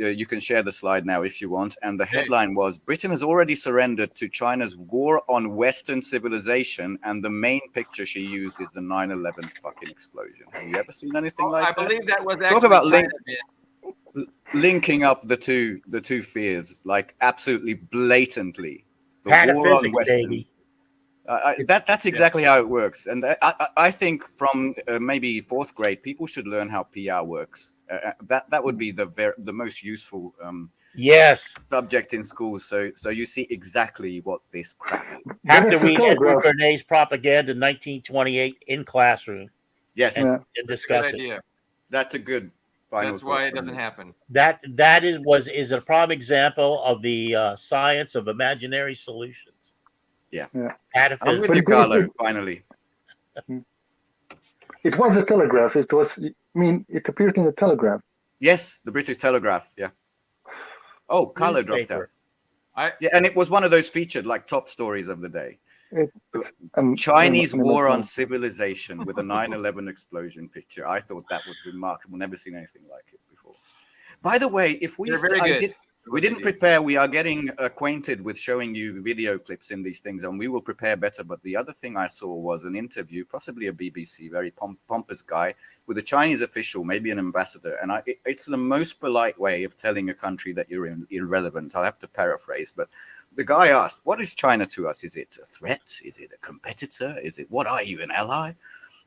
you can share the slide now if you want. And the headline was, Britain has already surrendered to China's war on Western civilization. And the main picture she used is the 9/11 fucking explosion. Have you ever seen anything like I that? believe that was Talk actually about China. linking up the two fears, like absolutely blatantly. The war on Pataphysics, Western. baby. That's exactly how it works. And I think from maybe fourth grade, people should learn how PR works. That would be the most useful Yes. subject in schools. So you see exactly what this crap is. Have to That's the read Edward Telegraph. Bernay's Propaganda 1928 in classroom Yes, Yeah. and Good discuss it. idea. that's a good final That's why thought it from doesn't you. happen. That is a prime example of the science of imaginary solutions. Yeah. Yeah. I'm Pataphysics. with you, But Carlo, finally. It was the Telegraph. It was. I mean, it appeared in the Telegraph. Yes, the British Telegraph. Yeah. Oh, Carlo dropped out. Newspaper. Yeah, and it was one of those featured like top stories of the day. Chinese an war on American. civilization with a 9/11 explosion picture. I thought that was remarkable. Never seen anything like it before. By the way, if we They're very good. we didn't prepare, we are getting acquainted with showing you video clips in these things, and we will prepare better. But the other thing I saw was an interview, possibly a BBC, very pompous guy, with a Chinese official, maybe an ambassador. And it's the most polite way of telling a country that you're irrelevant. I'll have to paraphrase, but the guy asked, what is China to us? Is it a threat? Is it a competitor? What are you, an ally?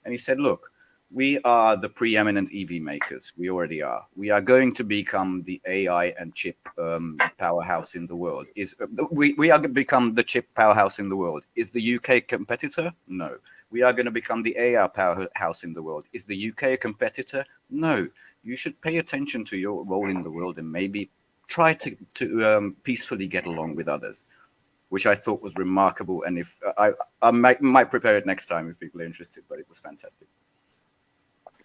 And he said, look, we are the preeminent EV makers. We already are. We are going to become the AI and chip powerhouse in the world. We are going to become the chip powerhouse in the world. Is the UK a competitor? No. We are going to become the AI powerhouse in the world. Is the UK a competitor? No. You should pay attention to your role in the world and maybe try to peacefully get along with others, which I thought was remarkable. And if I might prepare it next time if people are interested, but it was fantastic.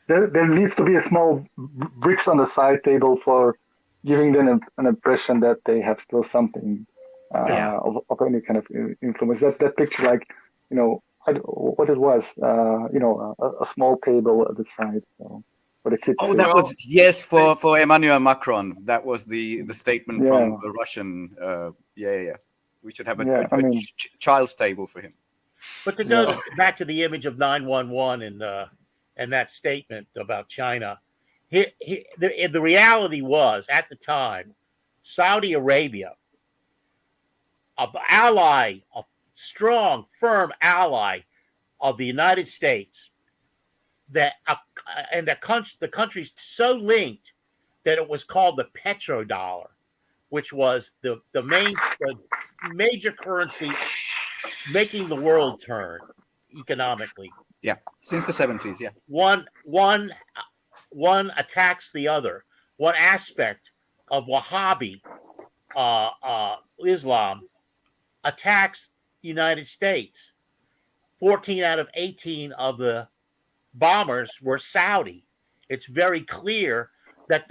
There needs to be a small bricks on the side table for giving them an impression that they have still something of any kind of influence. That picture, like, what it was, a small table at the side for the kids. Oh, that was, yes, for Emmanuel Macron. That was the statement from the Russian. We should have a child's table for him. But to go back to the image of 911 and that statement about China, the reality was, at the time, Saudi Arabia, a strong, firm ally of the United States, the country's so linked that it was called the petrodollar, which was the major currency making the world turn economically. Yeah, since the 70s, yeah. One attacks the other. One aspect of Wahhabi Islam attacks the United States. 14 out of 18 of the bombers were Saudi. It's very clear that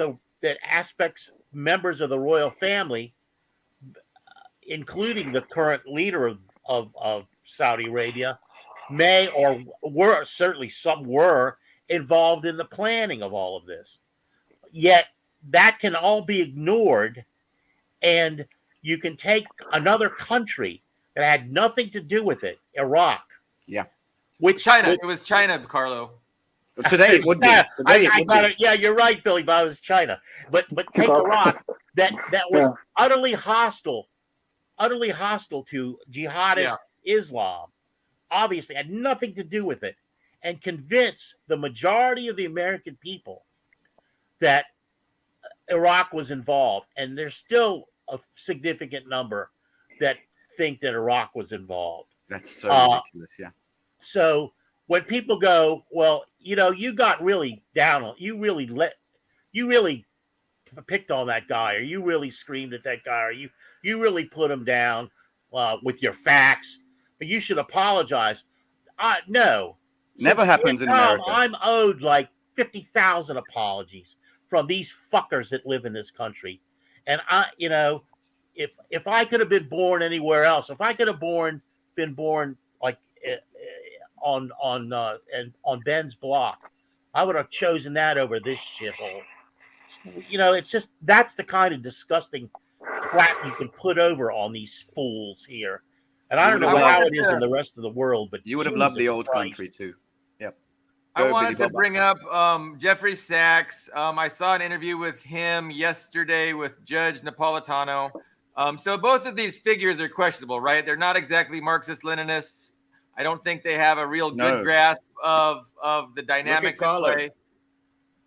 members of the royal family, including the current leader of Saudi Arabia, may or were, certainly some were, involved in the planning of all of this. Yet that can all be ignored, and you can take another country that had nothing to do with it, Iraq. Yeah. It was China, Carlo. Today it would be. Yeah, you're right, Billy, but it was China. But take Iraq, that was utterly hostile to jihadist Islam, obviously had nothing to do with it, and convince the majority of the American people that Iraq was involved. And there's still a significant number that think that Iraq was involved. That's so ridiculous, yeah. So when people go, well, you got really down on, you really picked on that guy, or you really screamed at that guy, or you really put him down with your facts, but you should apologize. No. Never happens in America. I'm owed like 50,000 apologies from these fuckers that live in this country. And if I could have been born anywhere else, if I could have been born like on Ben's block, I would have chosen that over this shithole. it's just that's the kind of disgusting crap you can put over on these fools here. And I don't know how it is in the rest of the world, but you would have loved the old country too. Yep. I wanted to bring up Jeffrey Sachs. I saw an interview with him yesterday with Judge Napolitano. So both of these figures are questionable, right? They're not exactly Marxist-Leninists. I don't think they have a real good grasp of the dynamics at play.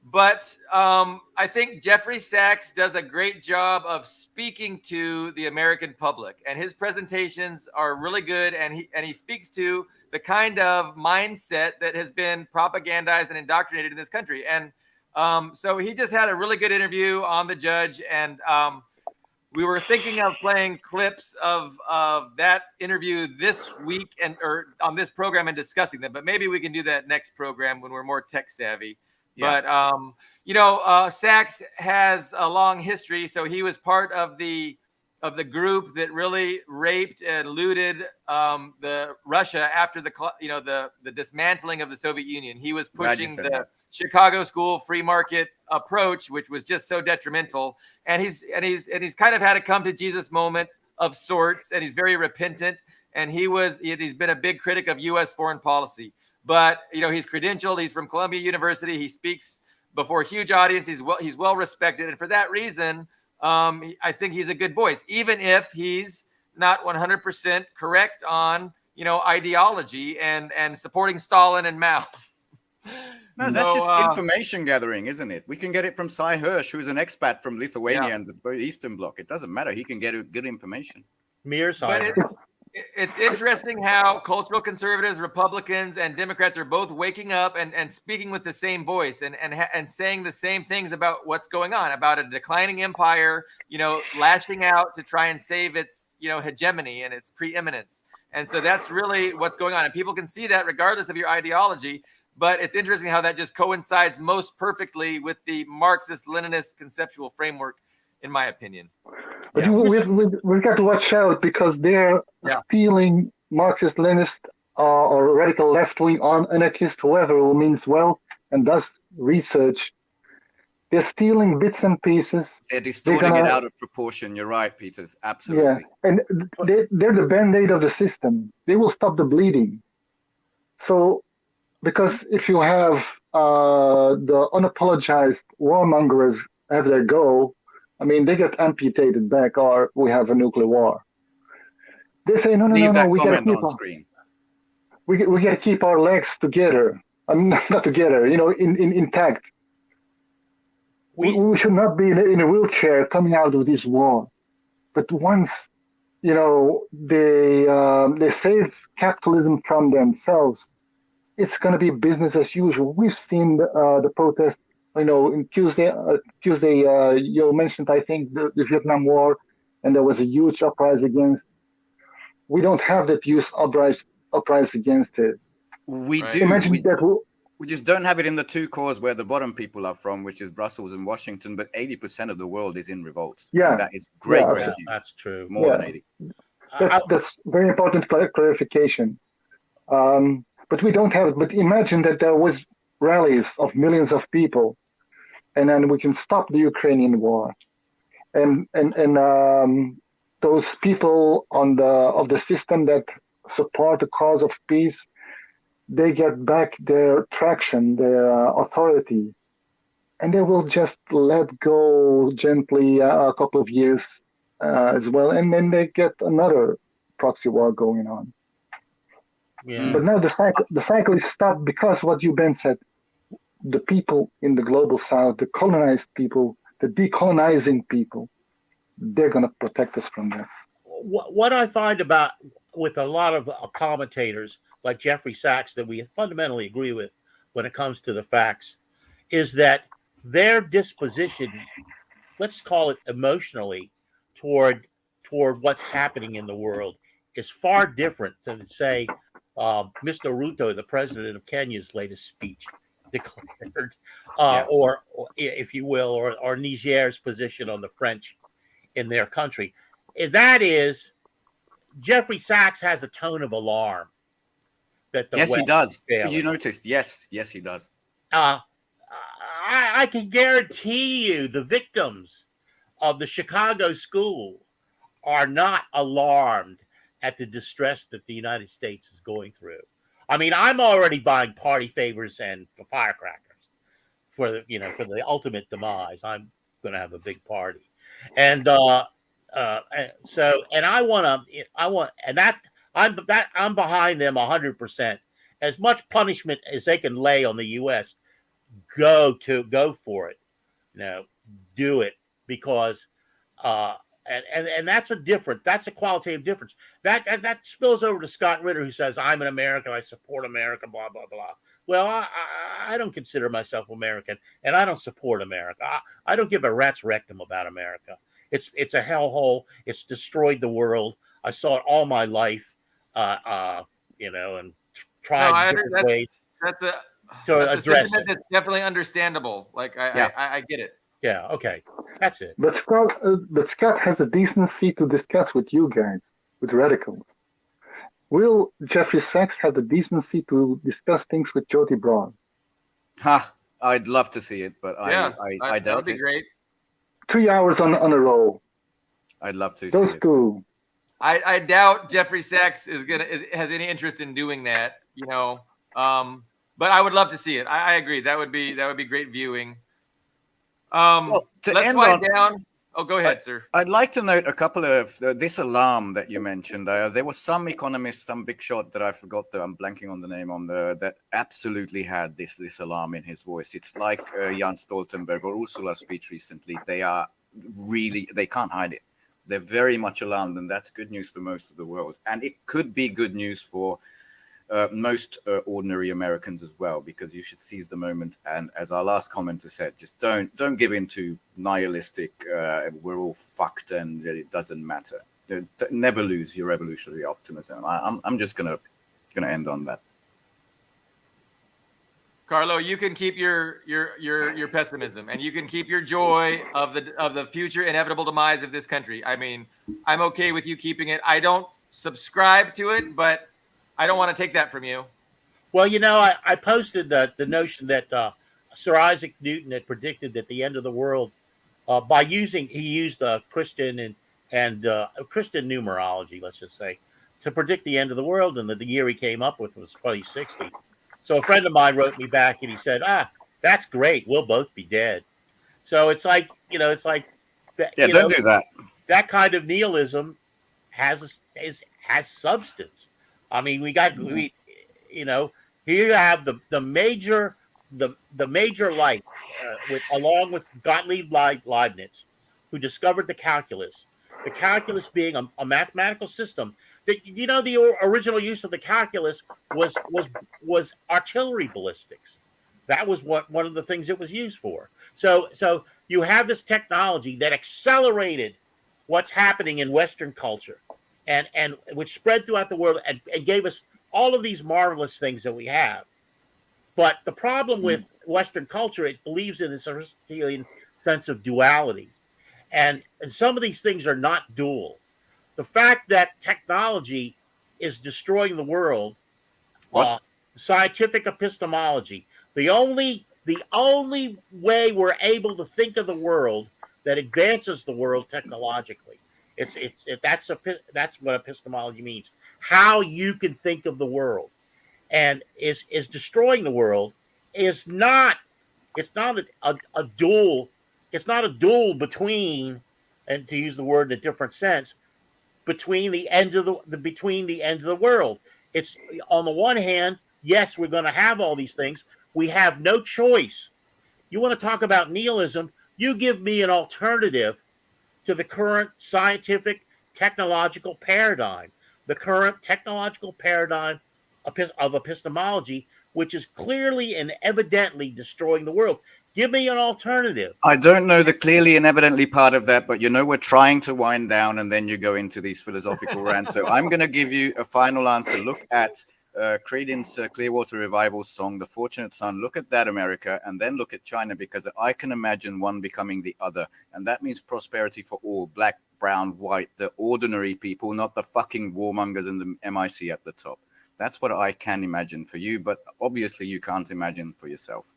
But I think Jeffrey Sachs does a great job of speaking to the American public, and his presentations are really good. And he speaks to the kind of mindset that has been propagandized and indoctrinated in this country. And so he just had a really good interview on the judge, and we were thinking of playing clips of that interview this week or on this program and discussing them. But maybe we can do that next program when we're more tech savvy. Yeah. But Sachs has a long history, so he was part of the group that really raped and looted the Russia after the dismantling of the Soviet Union. He was pushing the Chicago School free market approach, which was just so detrimental. And he's kind of had a come to Jesus moment of sorts, and he's very repentant. And he's been a big critic of U.S. foreign policy. But he's credentialed. He's from Columbia University. He speaks before huge audiences. He's well respected, and for that reason, I think he's a good voice, even if he's not 100% correct on ideology and supporting Stalin and Mao. No, that's just information gathering, isn't it? We can get it from Cy Hirsch, who's an expat from Lithuania and the Eastern Bloc. It doesn't matter. He can get good information. Mere Cy Hirsch. It's interesting how cultural conservatives, Republicans, and Democrats are both waking up and speaking with the same voice and saying the same things about what's going on, about a declining empire, lashing out to try and save its, hegemony and its preeminence. And so that's really what's going on. And people can see that regardless of your ideology. But it's interesting how that just coincides most perfectly with the Marxist-Leninist conceptual framework, in my opinion. But we've got to watch out, because they're stealing Marxist-Leninist or radical left-wing anarchist, whoever who means well and does research. They're stealing bits and pieces. They're distorting it out of proportion. You're right, Peters. Absolutely. Yeah, and they're the band-aid of the system. They will stop the bleeding. So, because if you have the unapologized warmongers have their go, I mean, they get amputated back, or we have a nuclear war. They say, no, we got to keep screen. We got to keep our legs together. I mean, not together, intact. We should not be in a wheelchair coming out of this war. But once, they save capitalism from themselves, it's going to be business as usual. We've seen the protest. In Tuesday, you mentioned, I think, the Vietnam War, and there was a huge uprising against. We don't have that huge uprising against it. We do. We just don't have it in the two cores where the bottom people are from, which is Brussels and Washington. But 80% of the world is in revolt. Yeah, and that is great. Yeah, that's true. More than 80. That's very important clarification. But we don't have it. But imagine that there was rallies of millions of people, and then we can stop the Ukrainian war, and those people of the system that support the cause of peace, they get back their traction, their authority, and they will just let go gently a couple of years as well, and then they get another proxy war going on. Yeah. But now the cycle is stopped, because what you, Ben, said, the people in the global south, the colonized people, the decolonizing people, they're going to protect us from that. What I find about with a lot of commentators like Jeffrey Sachs that we fundamentally agree with when it comes to the facts is that their disposition, let's call it emotionally, toward what's happening in the world is far different than, say, Mr. Ruto, the president of Kenya's latest speech, declared, or if you will, or Niger's position on the French in their country. That is, Jeffrey Sachs has a tone of alarm. That the West he does. You noticed? Yes, he does. I I can guarantee you the victims of the Chicago school are not alarmed at the distress that the United States is going through. I mean, I'm already buying party favors and firecrackers for the ultimate demise. I'm going to have a big party, and I'm behind them 100%. As much punishment as they can lay on the U.S., go for it. Do it, because and that's a qualitative difference. That spills over to Scott Ritter, who says, I'm an American, I support America, blah blah blah. Well, I don't consider myself American, and I don't support America. I don't give a rat's rectum about America. It's a hellhole. It's destroyed the world. I saw it all my life, and tried different ways that's to a address sentiment it. that's definitely understandable. Like I get it. Yeah, okay, that's it. But Scott has the decency to discuss with you guys, with radicals. Will Jeffrey Sachs have the decency to discuss things with Jody Braun? Ha! I'd love to see it, but I that doubt would be it. great. 3 hours on a roll. I'd love to see Those it. two. I doubt Jeffrey Sachs has any interest in doing that, but I would love to see it. I agree. That would be great viewing. Well, to let's end wind on- down. Oh, go ahead, sir. I'd like to note a couple of this alarm that you mentioned. There was some economist, some big shot that I forgot that I'm blanking on the name on that absolutely had this alarm in his voice. It's like Jan Stoltenberg or Ursula's speech recently. They can't hide it. They're very much alarmed, and that's good news for most of the world. And it could be good news for most ordinary Americans as well, because you should seize the moment. And as our last commenter said, just don't give in to nihilistic, we're all fucked and it doesn't matter. Never lose your revolutionary optimism. I'm just gonna end on that. Carlo, you can keep your pessimism, and you can keep your joy of the future inevitable demise of this country. I mean, I'm okay with you keeping it. I don't subscribe to it, but I don't want to take that from you. Well, I posted the notion that Sir Isaac Newton had predicted that the end of the world he used Christian and Christian numerology, let's just say, to predict the end of the world, and the year he came up with was 2060. So a friend of mine wrote me back and he said, that's great. We'll both be dead. So it's like, that, don't do that. That kind of nihilism has substance. I mean, here you have the major light along with Gottlieb Leibniz, who discovered the calculus. The calculus being a mathematical system. The original use of the calculus was artillery ballistics. That was one of the things it was used for. So you have this technology that accelerated what's happening in Western culture, and which spread throughout the world and gave us all of these marvelous things that we have. But the problem with Western culture, it believes in this Aristotelian sense of duality, and some of these things are not dual. The fact that technology is destroying the world, scientific epistemology, the only way we're able to think of the world that advances the world technologically, that's what epistemology means. How you can think of the world, and is destroying the world is not. It's not a dual. It's not a duel between, and to use the word in a different sense, between the end of the world. It's on the one hand, yes, we're going to have all these things. We have no choice. You want to talk about nihilism? You give me an alternative to the current scientific technological paradigm, the current technological paradigm of epistemology, which is clearly and evidently destroying the world. Give me an alternative. I don't know the clearly and evidently part of that, but we're trying to wind down, and then you go into these philosophical rants. So I'm going to give you a final answer. Look at Creedence Clearwater Revival song, The Fortunate Son. Look at that, America, and then look at China, because I can imagine one becoming the other. And that means prosperity for all, black, brown, white, the ordinary people, not the fucking warmongers and the MIC at the top. That's what I can imagine for you, but obviously you can't imagine for yourself.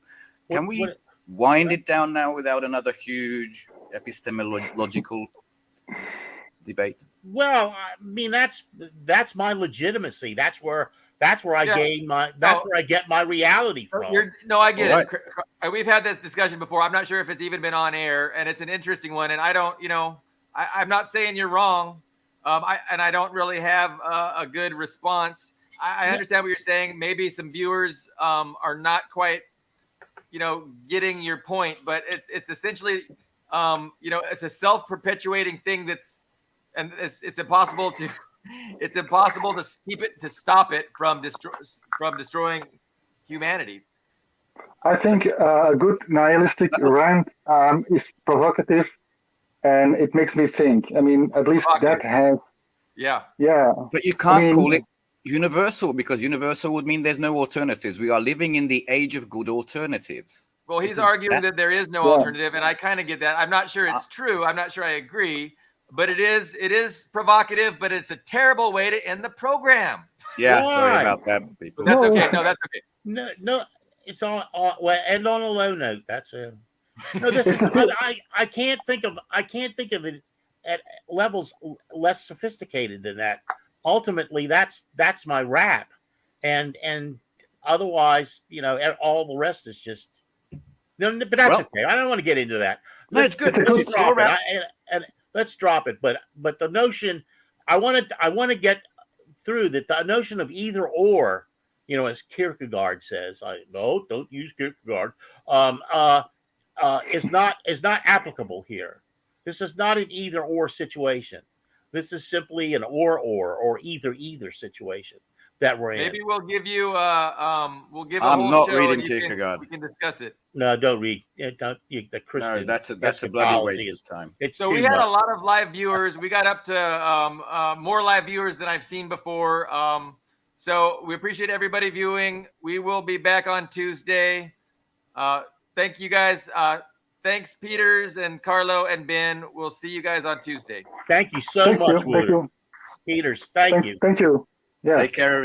Can we wind it down now without another huge epistemological debate? Well, I mean that's my legitimacy. That's where I Yeah. gain my No. where I get my reality from. I get All it. We've had this discussion before. I'm not sure if it's even been on air, and it's an interesting one. And I don't, I'm not saying you're wrong. I don't really have a good response. I understand what you're saying. Maybe some viewers are not quite, getting your point, but it's essentially, it's a self-perpetuating thing and it's impossible to stop it from destroying humanity. I think a good nihilistic rant is provocative, and it makes me think. I mean, at least that has. Yeah. But you can't call it universal, because universal would mean there's no alternatives. We are living in the age of good alternatives. Well, he's arguing that there is no alternative, and I kind of get that. I'm not sure it's true. I'm not sure I agree, but it is provocative, but it's a terrible way to end the program. Yeah, Why? sorry about that, people. That's okay. No, that's okay. No, it's on well, and on a low note. That's a no. This is I can't think of it at levels less sophisticated than that. Ultimately, that's my rap, and otherwise, all the rest is just. No, but that's okay. I don't want to get into that. It's good. Let's drop it. And let's drop it. But the notion, I want to get through that. The notion of either or, as Kierkegaard says, don't use Kierkegaard. Is not applicable here. This is not an either or situation. This is simply an or either situation that we're in. Maybe we'll give you we'll give. I'm whole not show reading and Kierkegaard. We can discuss it. No, don't read. Don't. No, that's a bloody waste of time. So we had a lot of live viewers. We got up to more live viewers than I've seen before. So we appreciate everybody viewing. We will be back on Tuesday. Thank you guys. Thanks, Peters and Carlo and Ben. We'll see you guys on Tuesday. Thank you so much, Wouter. Thank you. Peters. Thank you. Thank you. Yeah. Take care,